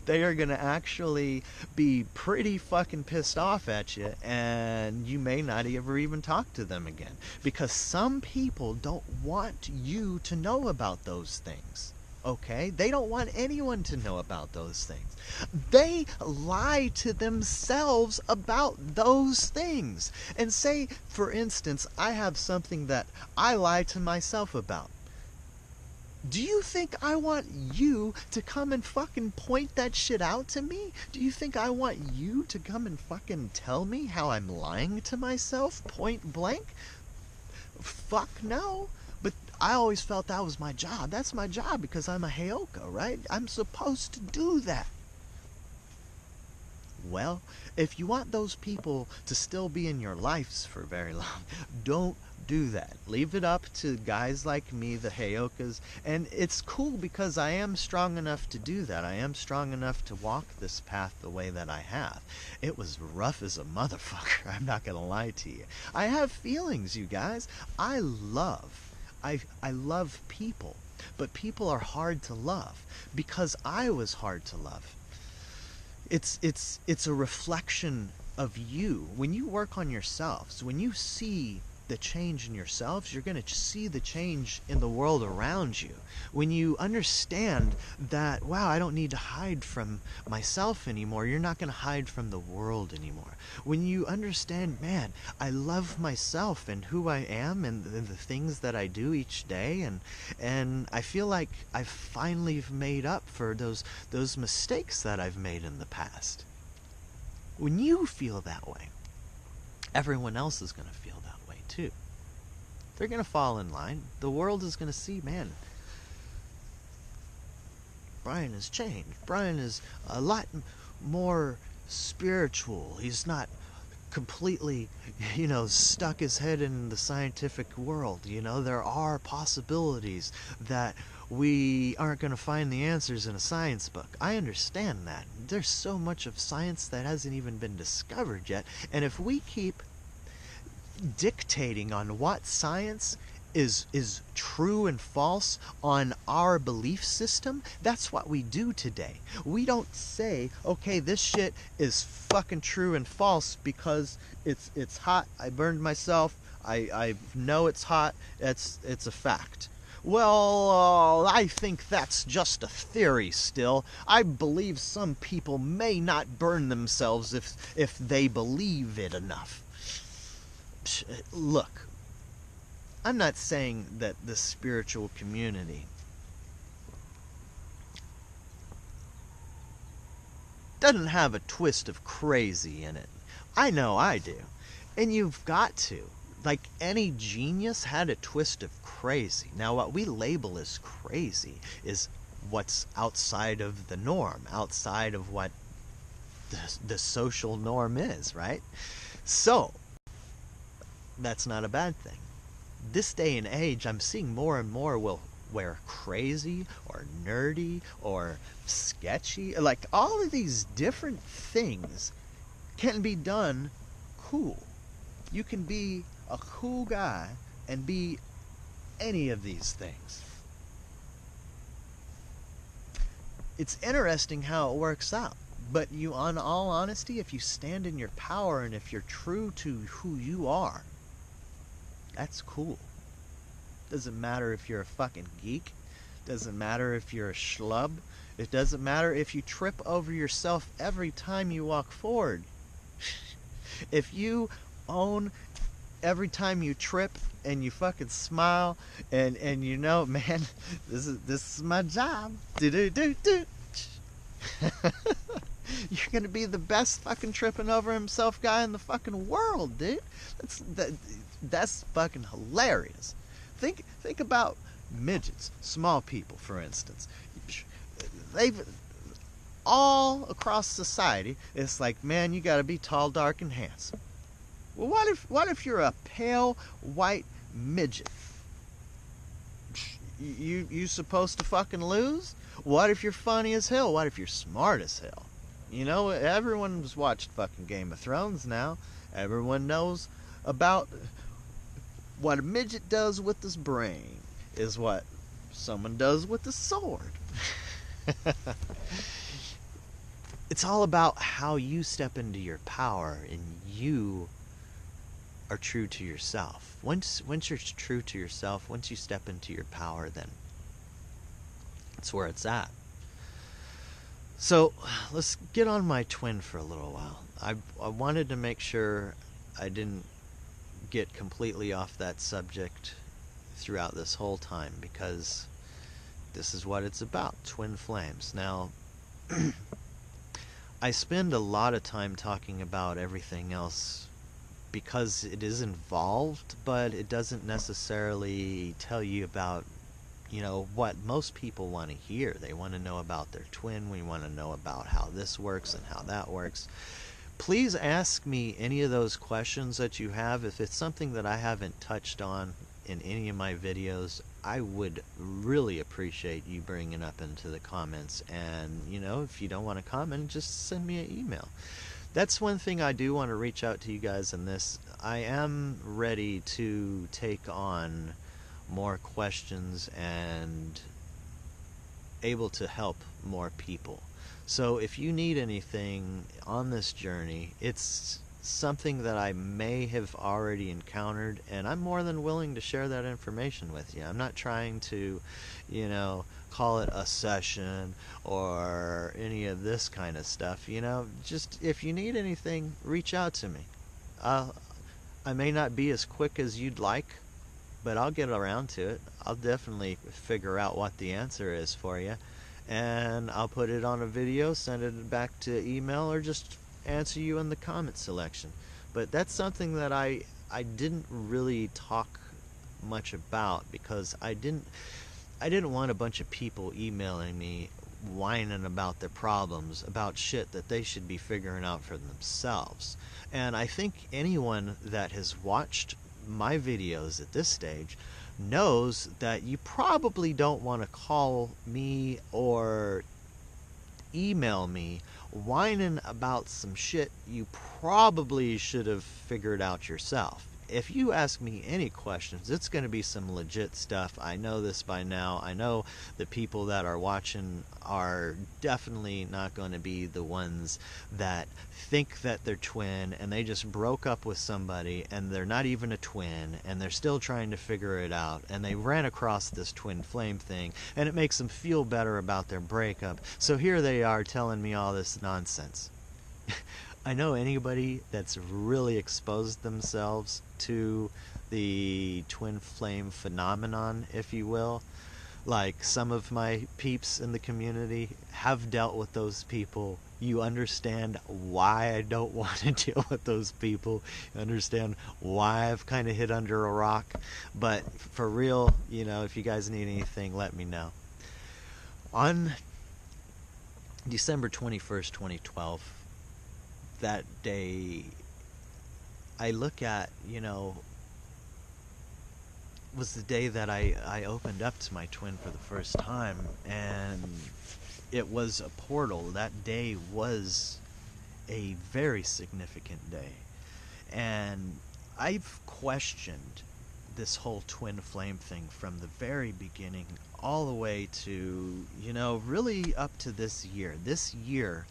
They are going to actually be pretty fucking pissed off at you, and you may not ever even talk to them again. Because some people don't want you to know about those things. Okay? They don't want anyone to know about those things. They lie to themselves about those things. And say, for instance, I have something that I lie to myself about. Do you think I want you to come and fucking point that shit out to me? Do you think I want you to come and fucking tell me how I'm lying to myself point blank? Fuck no. But I always felt that was my job. That's my job because I'm a Heyoka, right? I'm supposed to do that. Well, if you want those people to still be in your lives for very long, don't do that. Leave it up to guys like me, the Heyokas, and it's cool because I am strong enough to do that. I am strong enough to walk this path the way that I have. It was rough as a motherfucker, I'm not gonna lie to you. I have feelings, you guys. I love people, but people are hard to love because I was hard to love. It's a reflection of you. When you work on yourselves, when you see the change in yourselves, you're going to see the change in the world around you. When you understand that, wow, I don't need to hide from myself anymore, you're not going to hide from the world anymore. When you understand, man, I love myself and who I am and the things that I do each day, and I feel like I've finally made up for those mistakes that I've made in the past. When you feel that way, everyone else is going to feel that way too. They're going to fall in line. The world is going to see, man, Brian has changed. Brian is a lot more spiritual. He's not completely, stuck his head in the scientific world. There are possibilities that we aren't going to find the answers in a science book. I understand that. There's so much of science that hasn't even been discovered yet. And if we keep dictating on what science is true and false on our belief system, that's what we do today. We don't say, okay, this shit is fucking true and false because it's hot, I burned myself, I know it's hot, it's a fact. Well, I think that's just a theory still. I believe some people may not burn themselves if they believe it enough. Look, I'm not saying that the spiritual community doesn't have a twist of crazy in it. I know I do. And you've got to. Like any genius had a twist of crazy. Now what we label as crazy is what's outside of the norm, outside of what the social norm is, right? So, that's not a bad thing. This day and age, I'm seeing more and more where crazy or nerdy or sketchy, like all of these different things can be done cool. You can be a cool guy and be any of these things. It's interesting how it works out. But you, on all honesty, if you stand in your power and if you're true to who you are, that's cool. Doesn't matter if you're a fucking geek. Doesn't matter if you're a schlub. It doesn't matter if you trip over yourself every time you walk forward. If you own every time you trip and you fucking smile and man, this is my job. Do. You're gonna be the best fucking tripping over himself guy in the fucking world, dude. That's fucking hilarious. Think about midgets, small people, for instance. They've all across society. It's like, man, you gotta be tall, dark, and handsome. Well, what if you're a pale white midget? You supposed to fucking lose? What if you're funny as hell? What if you're smart as hell? Everyone's watched fucking Game of Thrones now. Everyone knows about what a midget does with his brain is what someone does with the sword. It's all about how you step into your power and you are true to yourself. Once you're true to yourself, once you step into your power, then that's where it's at. So let's get on my twin for a little while. I wanted to make sure I didn't get completely off that subject throughout this whole time, because this is what it's about, twin flames. Now, I spend a lot of time talking about everything else because it is involved, but it doesn't necessarily tell you about, what most people want to hear. They want to know about their twin. We want to know about how this works and how that works. Please ask me any of those questions that you have. If it's something that I haven't touched on in any of my videos, I would really appreciate you bringing up into the comments. And, if you don't want to comment, just send me an email. That's one thing I do want to reach out to you guys in this. I am ready to take on more questions and able to help more people. So if you need anything on this journey, it's something that I may have already encountered, and I'm more than willing to share that information with you. I'm not trying to, call it a session or any of this kind of stuff. Just if you need anything, reach out to me. I may not be as quick as you'd like, but I'll get around to it. I'll definitely figure out what the answer is for you, and I'll put it on a video, send it back to email, or just answer you in the comment section. But that's something that I didn't really talk much about, because I didn't want a bunch of people emailing me whining about their problems, about shit that they should be figuring out for themselves. And I think anyone that has watched my videos at this stage knows that you probably don't want to call me or email me whining about some shit you probably should have figured out yourself. If you ask me any questions, it's going to be some legit stuff. I know this by now. I know the people that are watching are definitely not going to be the ones that think that they're twin and they just broke up with somebody and they're not even a twin and they're still trying to figure it out, and they ran across this twin flame thing and it makes them feel better about their breakup. So here they are telling me all this nonsense. I know anybody that's really exposed themselves to the twin flame phenomenon, if you will. Like some of my peeps in the community have dealt with those people. You understand why I don't want to deal with those people. You understand why I've kind of hid under a rock. But for real, if you guys need anything, let me know. On December 21st, 2012, that day, I look at, was the day that I opened up to my twin for the first time, and it was a portal. That day was a very significant day, and I've questioned this whole twin flame thing from the very beginning all the way to, really up to this year. This year,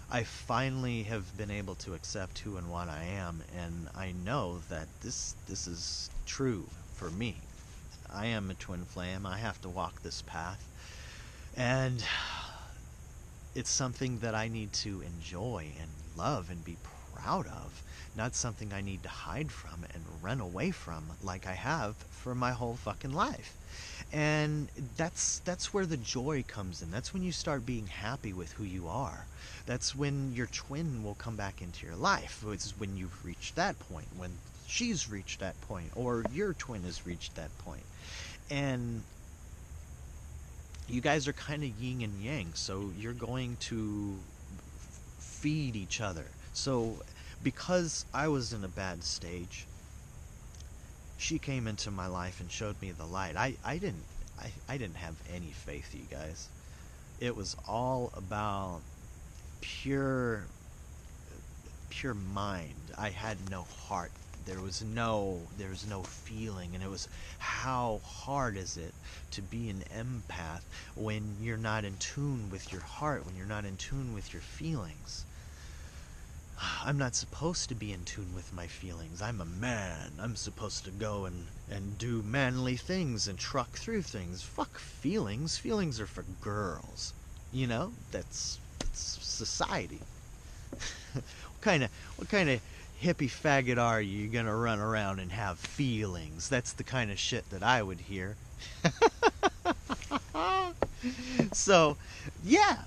I finally have been able to accept who and what I am, and I know that this is true for me. I am a twin flame. I have to walk this path, and it's something that I need to enjoy and love and be proud of, not something I need to hide from and run away from like I have for my whole fucking life. And that's where the joy comes in. That's when you start being happy with who you are. That's when your twin will come back into your life. It's when you've reached that point, when she's reached that point, or your twin has reached that point. And you guys are kind of yin and yang, so you're going to feed each other. So because I was in a bad stage, she came into my life and showed me the light. I didn't have any faith, you guys. It was all about pure mind. I had no heart. there was no feeling. And it was, how hard is it to be an empath when you're not in tune with your heart, when you're not in tune with your feelings? I'm not supposed to be in tune with my feelings. I'm a man. I'm supposed to go and do manly things and truck through things. Fuck feelings. Feelings are for girls. You know? That's society. What kind of hippie faggot are you? You're gonna run around and have feelings? That's the kind of shit that I would hear. So, yeah.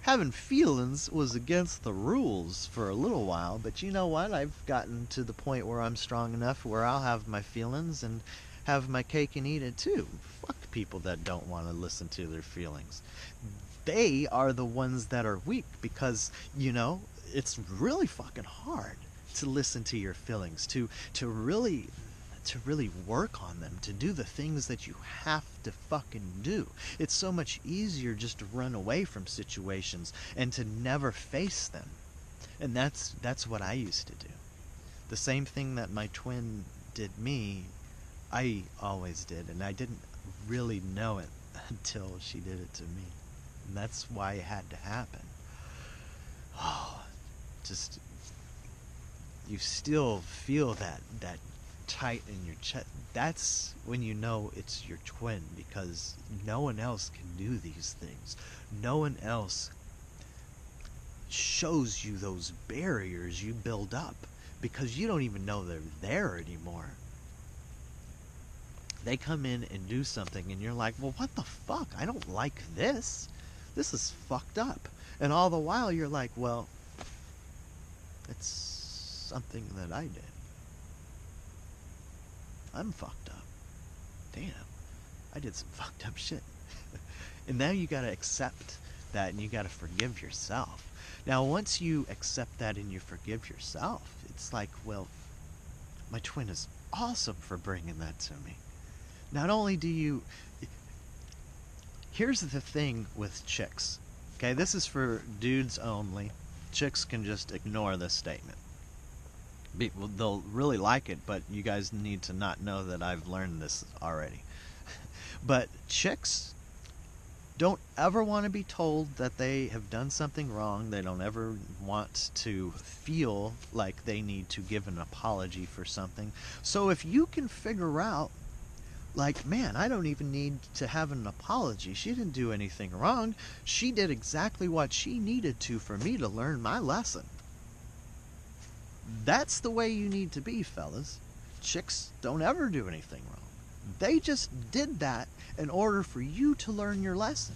Having feelings was against the rules for a little while, but you know what? I've gotten to the point where I'm strong enough where I'll have my feelings and have my cake and eat it too. Fuck people that don't want to listen to their feelings. They are the ones that are weak because, you know, it's really fucking hard to listen to your feelings, to really work on them, to do the things that you have to fucking do. It's so much easier just to run away from situations and to never face them. And that's what I used to do. The same thing that my twin did me, I always did, and I didn't really know it until she did it to me. And that's why it had to happen. Oh, just, you still feel that tight in your chest. That's when you know it's your twin, because no one else can do these things. No one else shows you those barriers you build up because you don't even know they're there anymore. They come in and do something and you're like, well, what the fuck? I don't like this. This is fucked up. And all the while you're like, well, it's something that I did. I'm fucked up. Damn, I did some fucked up shit. And now you gotta accept that and you gotta forgive yourself. Now, once you accept that and you forgive yourself, it's like, well, my twin is awesome for bringing that to me. Not only do you... Here's the thing with chicks. Okay, this is for dudes only. Chicks can just ignore this statement. They'll really like it, but you guys need to not know that I've learned this already. But chicks don't ever want to be told that they have done something wrong. They don't ever want to feel like they need to give an apology for something. So if you can figure out, like, man, I don't even need to have an apology. She didn't do anything wrong. She did exactly what she needed to for me to learn my lesson. That's the way you need to be, fellas. Chicks don't ever do anything wrong. They just did that in order for you to learn your lesson.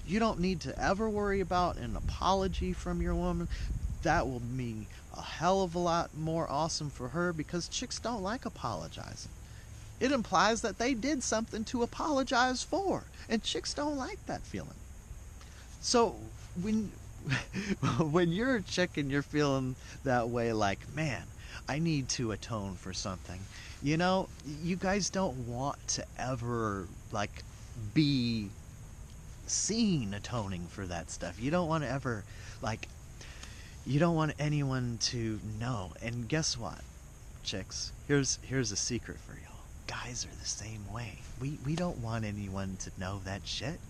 You don't need to ever worry about an apology from your woman. That will mean a hell of a lot more awesome for her, because chicks don't like apologizing. It implies that they did something to apologize for, and chicks don't like that feeling. So when you're a chick and you're feeling that way, like, man, I need to atone for something, you know, you guys don't want to ever, like, be seen atoning for that stuff. You don't want to ever, like, you don't want anyone to know. And guess what, chicks? Here's a secret for y'all. Guys are the same way. We don't want anyone to know that shit.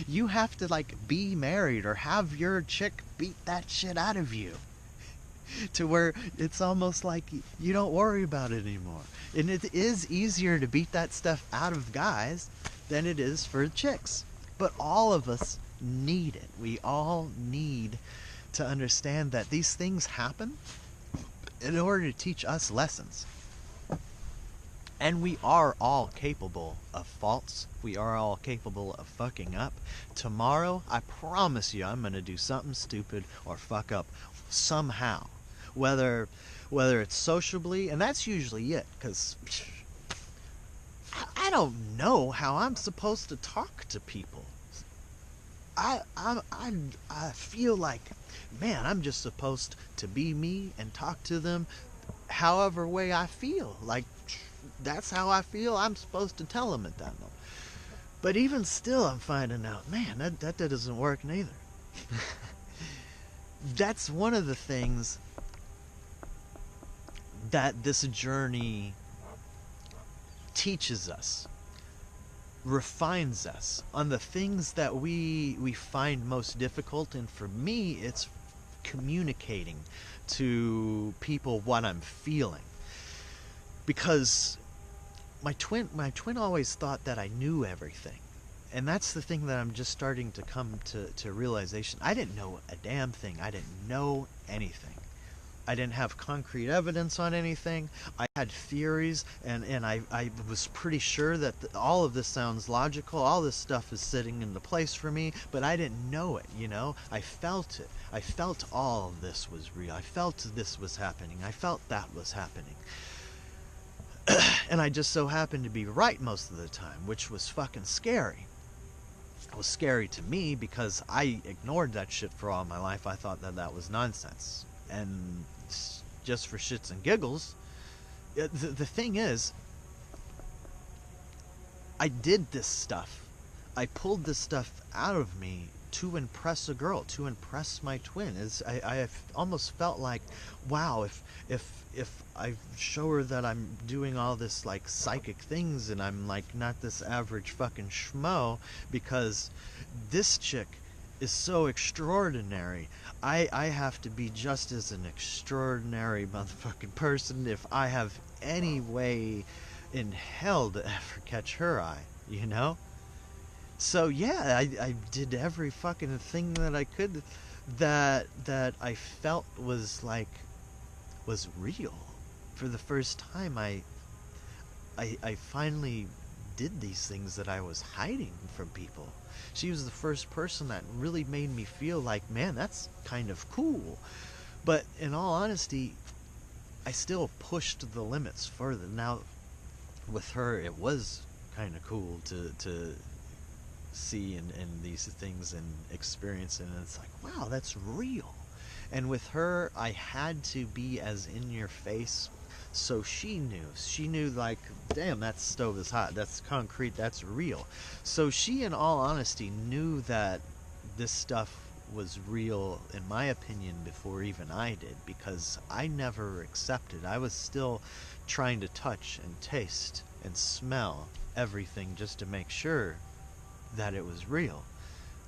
You have to, like, be married or have your chick beat that shit out of you to where it's almost like you don't worry about it anymore. And it is easier to beat that stuff out of guys than it is for chicks. But all of us need it. We all need to understand that these things happen in order to teach us lessons. And we are all capable of faults. We are all capable of fucking up. Tomorrow, I promise you, I'm going to do something stupid or fuck up somehow. Whether it's sociably, and that's usually it, because I don't know how I'm supposed to talk to people. I feel like, man, I'm just supposed to be me and talk to them however way I feel. Like, that's how I feel. I'm supposed to tell them at that moment. But even still, I'm finding out, man, that doesn't work neither. That's one of the things that this journey teaches us, refines us on the things that we find most difficult. And for me, it's communicating to people what I'm feeling, because my twin always thought that I knew everything. And that's the thing that I'm just starting to come to realization. I didn't know a damn thing. I didn't know anything. I didn't have concrete evidence on anything. I had theories, and I was pretty sure that all of this sounds logical. All this stuff is sitting into place for me, but I didn't know it, you know? I felt it. I felt all of this was real. I felt this was happening. I felt that was happening. And I just so happened to be right most of the time, which was fucking scary. It was scary to me because I ignored that shit for all my life. I thought that that was nonsense. And just for shits and giggles, the thing is, I did this stuff. I pulled this stuff out of me to impress a girl, to impress my twin. I almost felt like, wow, if I show her that I'm doing all this like psychic things and I'm like not this average fucking schmo, because this chick is so extraordinary, I have to be just as an extraordinary motherfucking person if I have any way in hell to ever catch her eye, you know? So yeah, I did every fucking thing that I could that I felt was real. For the first time, I finally did these things that I was hiding from people. She was the first person that really made me feel like, man, that's kind of cool. But in all honesty, I still pushed the limits further. Now, with her, it was kind of cool to see and these things and experience, and it's like, wow, that's real. And with her, I had to be as in your face, so she knew like, damn, that stove is hot, that's concrete, that's real. So she, in all honesty, knew that this stuff was real, in my opinion, before even I did, because I never accepted. I was still trying to touch and taste and smell everything just to make sure that it was real.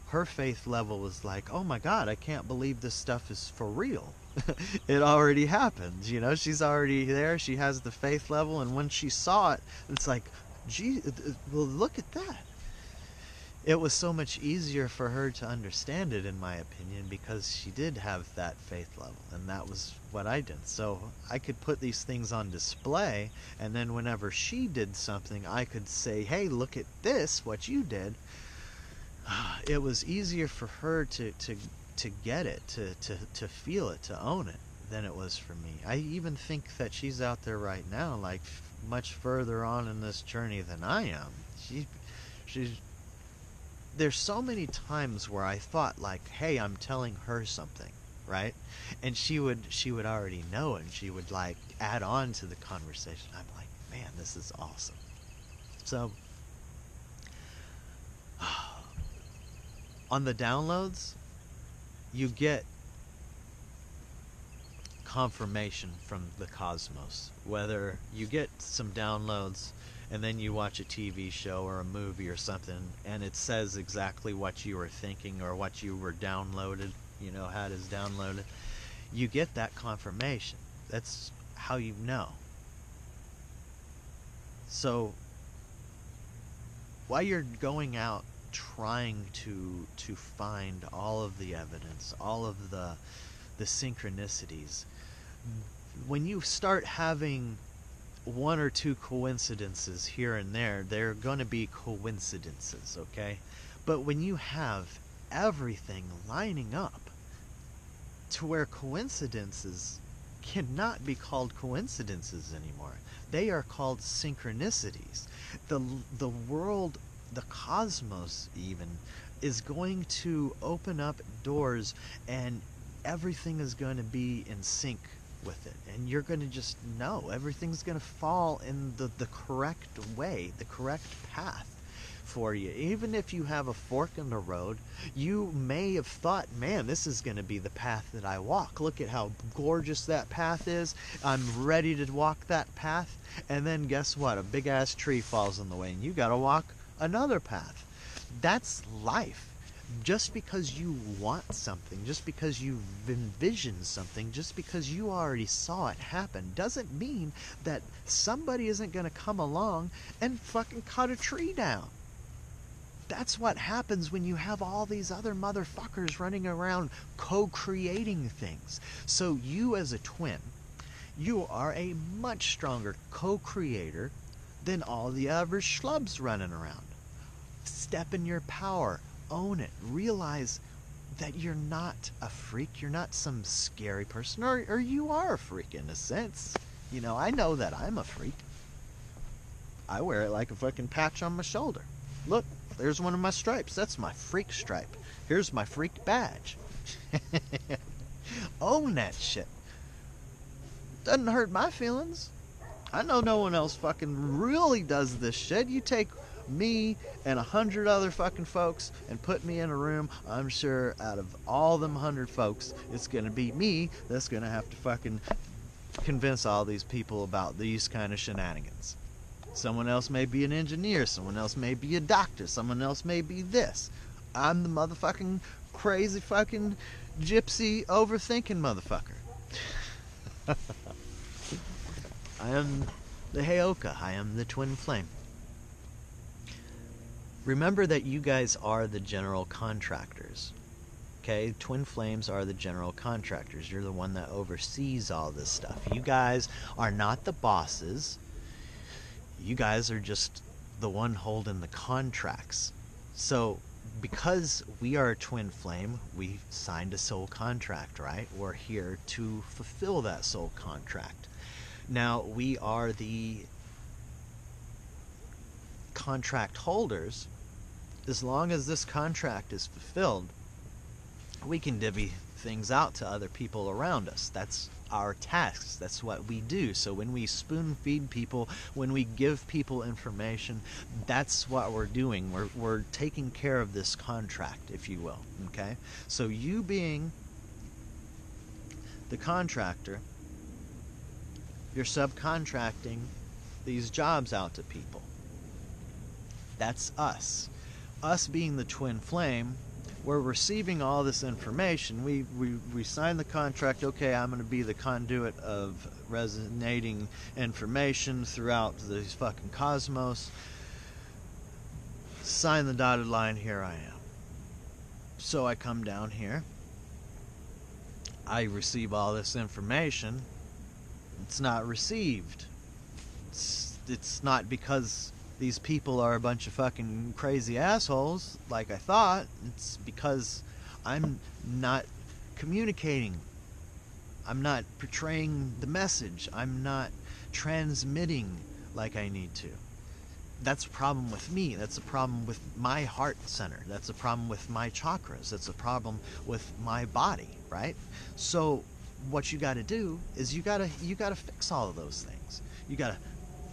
Her faith level was like, oh my god, I can't believe this stuff is for real. It already happened, you know, she's already there, she has the faith level, and when she saw it, it's like, gee, well, look at that. It was so much easier for her to understand it, in my opinion, because she did have that faith level, and that was what I did. So I could put these things on display, and then whenever she did something, I could say, hey, look at this, what you did. It was easier for her to get it, to feel it, to own it, than it was for me. I even think that she's out there right now, like, much further on in this journey than I am. She's there's so many times where I thought, like, hey, I'm telling her something, right? And she would already know, and she would like add on to the conversation. I'm like, man, this is awesome. So on the downloads, you get confirmation from the cosmos. Whether you get some downloads and then you watch a TV show or a movie or something, and it says exactly what you were thinking or what you were downloaded, you know, had as downloaded, you get that confirmation. That's how you know. So while you're going out trying to find all of the evidence, all of the synchronicities, when you start having one or two coincidences here and there, they're going to be coincidences, okay? But when you have everything lining up to where coincidences cannot be called coincidences anymore, they are called synchronicities. The world, the cosmos even, is going to open up doors, and everything is going to be in sync with it, and you're going to just know everything's going to fall in the correct way, the correct path. for you. Even if you have a fork in the road, you may have thought, man, this is going to be the path that I walk. Look at how gorgeous that path is. I'm ready to walk that path. And then guess what? A big ass tree falls in the way and you got to walk another path. That's life. Just because you want something, just because you've envisioned something, just because you already saw it happen, doesn't mean that somebody isn't going to come along and fucking cut a tree down. That's what happens when you have all these other motherfuckers running around co-creating things. So you as a twin, you are a much stronger co-creator than all the other schlubs running around. Step in your power. Own it. Realize that you're not a freak. You're not some scary person. Or you are a freak in a sense. You know, I know that I'm a freak. I wear it like a fucking patch on my shoulder. Look, there's one of my stripes. That's my freak stripe. Here's my freak badge. Own that shit. Doesn't hurt my feelings. I know no one else fucking really does this shit. You take me and 100 other fucking folks and put me in a room, I'm sure out of all them 100 folks, it's gonna be me that's gonna have to fucking convince all these people about these kind of shenanigans. Someone else may be an engineer, someone else may be a doctor, someone else may be this. I'm the motherfucking crazy fucking gypsy overthinking motherfucker. I am the Heyoka. I am the twin flame. Remember that you guys are the general contractors. Okay? Twin flames are the general contractors. You're the one that oversees all this stuff. You guys are not the bosses. You guys are just the one holding the contracts. So, because we are a twin flame, we signed a soul contract, right? We're here to fulfill that soul contract. Now, we are the contract holders. As long as this contract is fulfilled, we can divvy things out to other people around us. That's our tasks. That's what we do. So when we spoon feed people, when we give people information, that's what we're doing. We're taking care of this contract, if you will. Okay? So you being the contractor, you're subcontracting these jobs out to people. That's us. Us being the twin flame, we're receiving all this information. We sign the contract. Okay, I'm going to be the conduit of resonating information throughout this fucking cosmos. Sign the dotted line. Here I am. So I come down here. I receive all this information. It's not received. It's not because these people are a bunch of fucking crazy assholes like I thought. It's because I'm not communicating. I'm not portraying the message. I'm not transmitting like I need to. That's a problem with me. That's a problem with my heart center. That's a problem with my chakras. That's a problem with my body, right? So what you got to do is you got to fix all of those things. You got to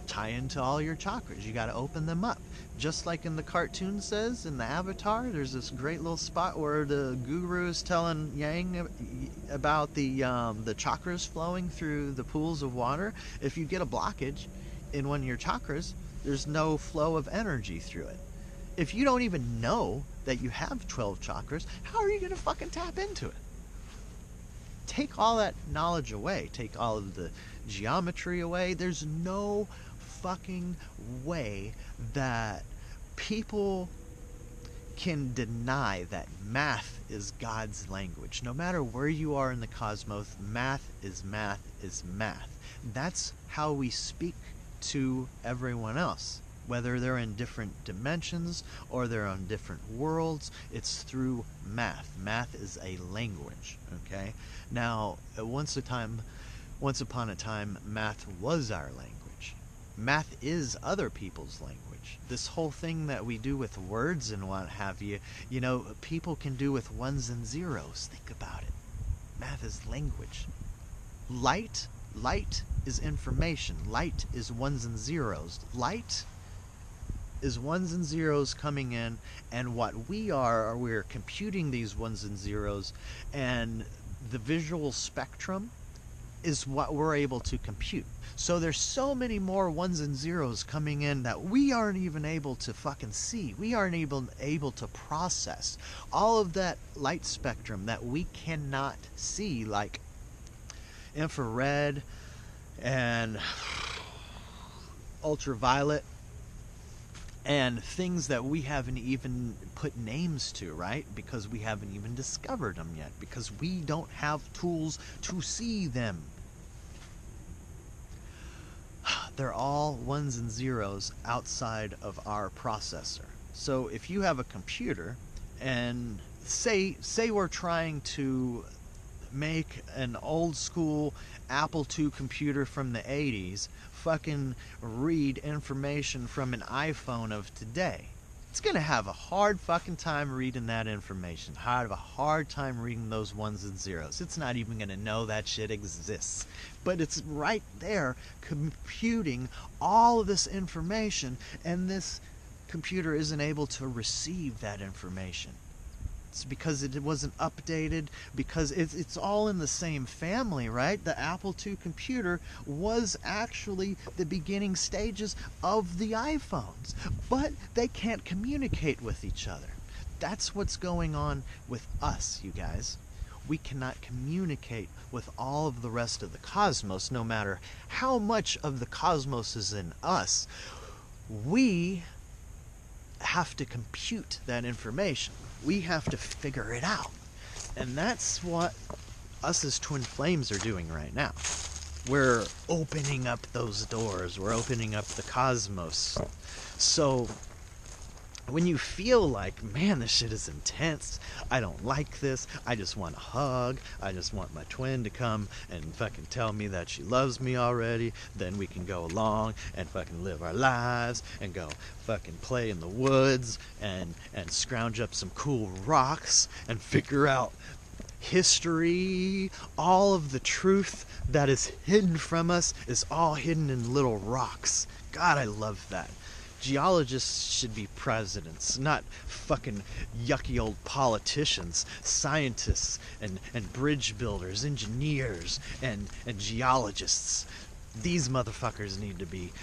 tie into all your chakras. You got to open them up. Just like in the cartoon says, in the Avatar, there's this great little spot where the guru is telling Yang about the chakras flowing through the pools of water. If you get a blockage in one of your chakras, there's no flow of energy through it. If you don't even know that you have 12 chakras, how are you going to fucking tap into it? Take all that knowledge away. Take all of the geometry away. There's no fucking way that people can deny that math is God's language. No matter where you are in the cosmos, math is math is math. That's how we speak to everyone else. Whether they're in different dimensions or they're on different worlds, it's through math. Math is a language, okay? Now, once upon a time, math was our language. Math is other people's language. This whole thing that we do with words and what have you, you know, people can do with ones and zeros. Think about it. Math is language. Light is information. Light is ones and zeros. Light is ones and zeros coming in, and what we're computing these ones and zeros, and the visual spectrum is what we're able to compute. So there's so many more ones and zeros coming in that we aren't even able to fucking see. We aren't able to process all of that light spectrum that we cannot see, like infrared and ultraviolet, and things that we haven't even put names to, right? Because we haven't even discovered them yet, because we don't have tools to see them. They're all ones and zeros outside of our processor. So if you have a computer, and say we're trying to make an old school Apple II computer from the 80s fucking read information from an iPhone of today. It's gonna have a hard fucking time reading that information. Have a hard time reading those ones and zeros. It's not even gonna know that shit exists. But it's right there computing all of this information, and this computer isn't able to receive that information. It's because it wasn't updated, because it's all in the same family, right? The Apple II computer was actually the beginning stages of the iPhones, but they can't communicate with each other. That's what's going on with us, you guys. We cannot communicate with all of the rest of the cosmos, no matter how much of the cosmos is in us. We have to compute that information. We have to figure it out. And that's what us as twin flames are doing right now. We're opening up those doors. We're opening up the cosmos. So when you feel like, man, this shit is intense, I don't like this, I just want a hug, I just want my twin to come and fucking tell me that she loves me already, then we can go along and fucking live our lives and go fucking play in the woods and scrounge up some cool rocks and figure out history. All of the truth that is hidden from us is all hidden in little rocks. God, I love that. Geologists should be presidents, not fucking yucky old politicians. Scientists and bridge builders, engineers and geologists. These motherfuckers need to be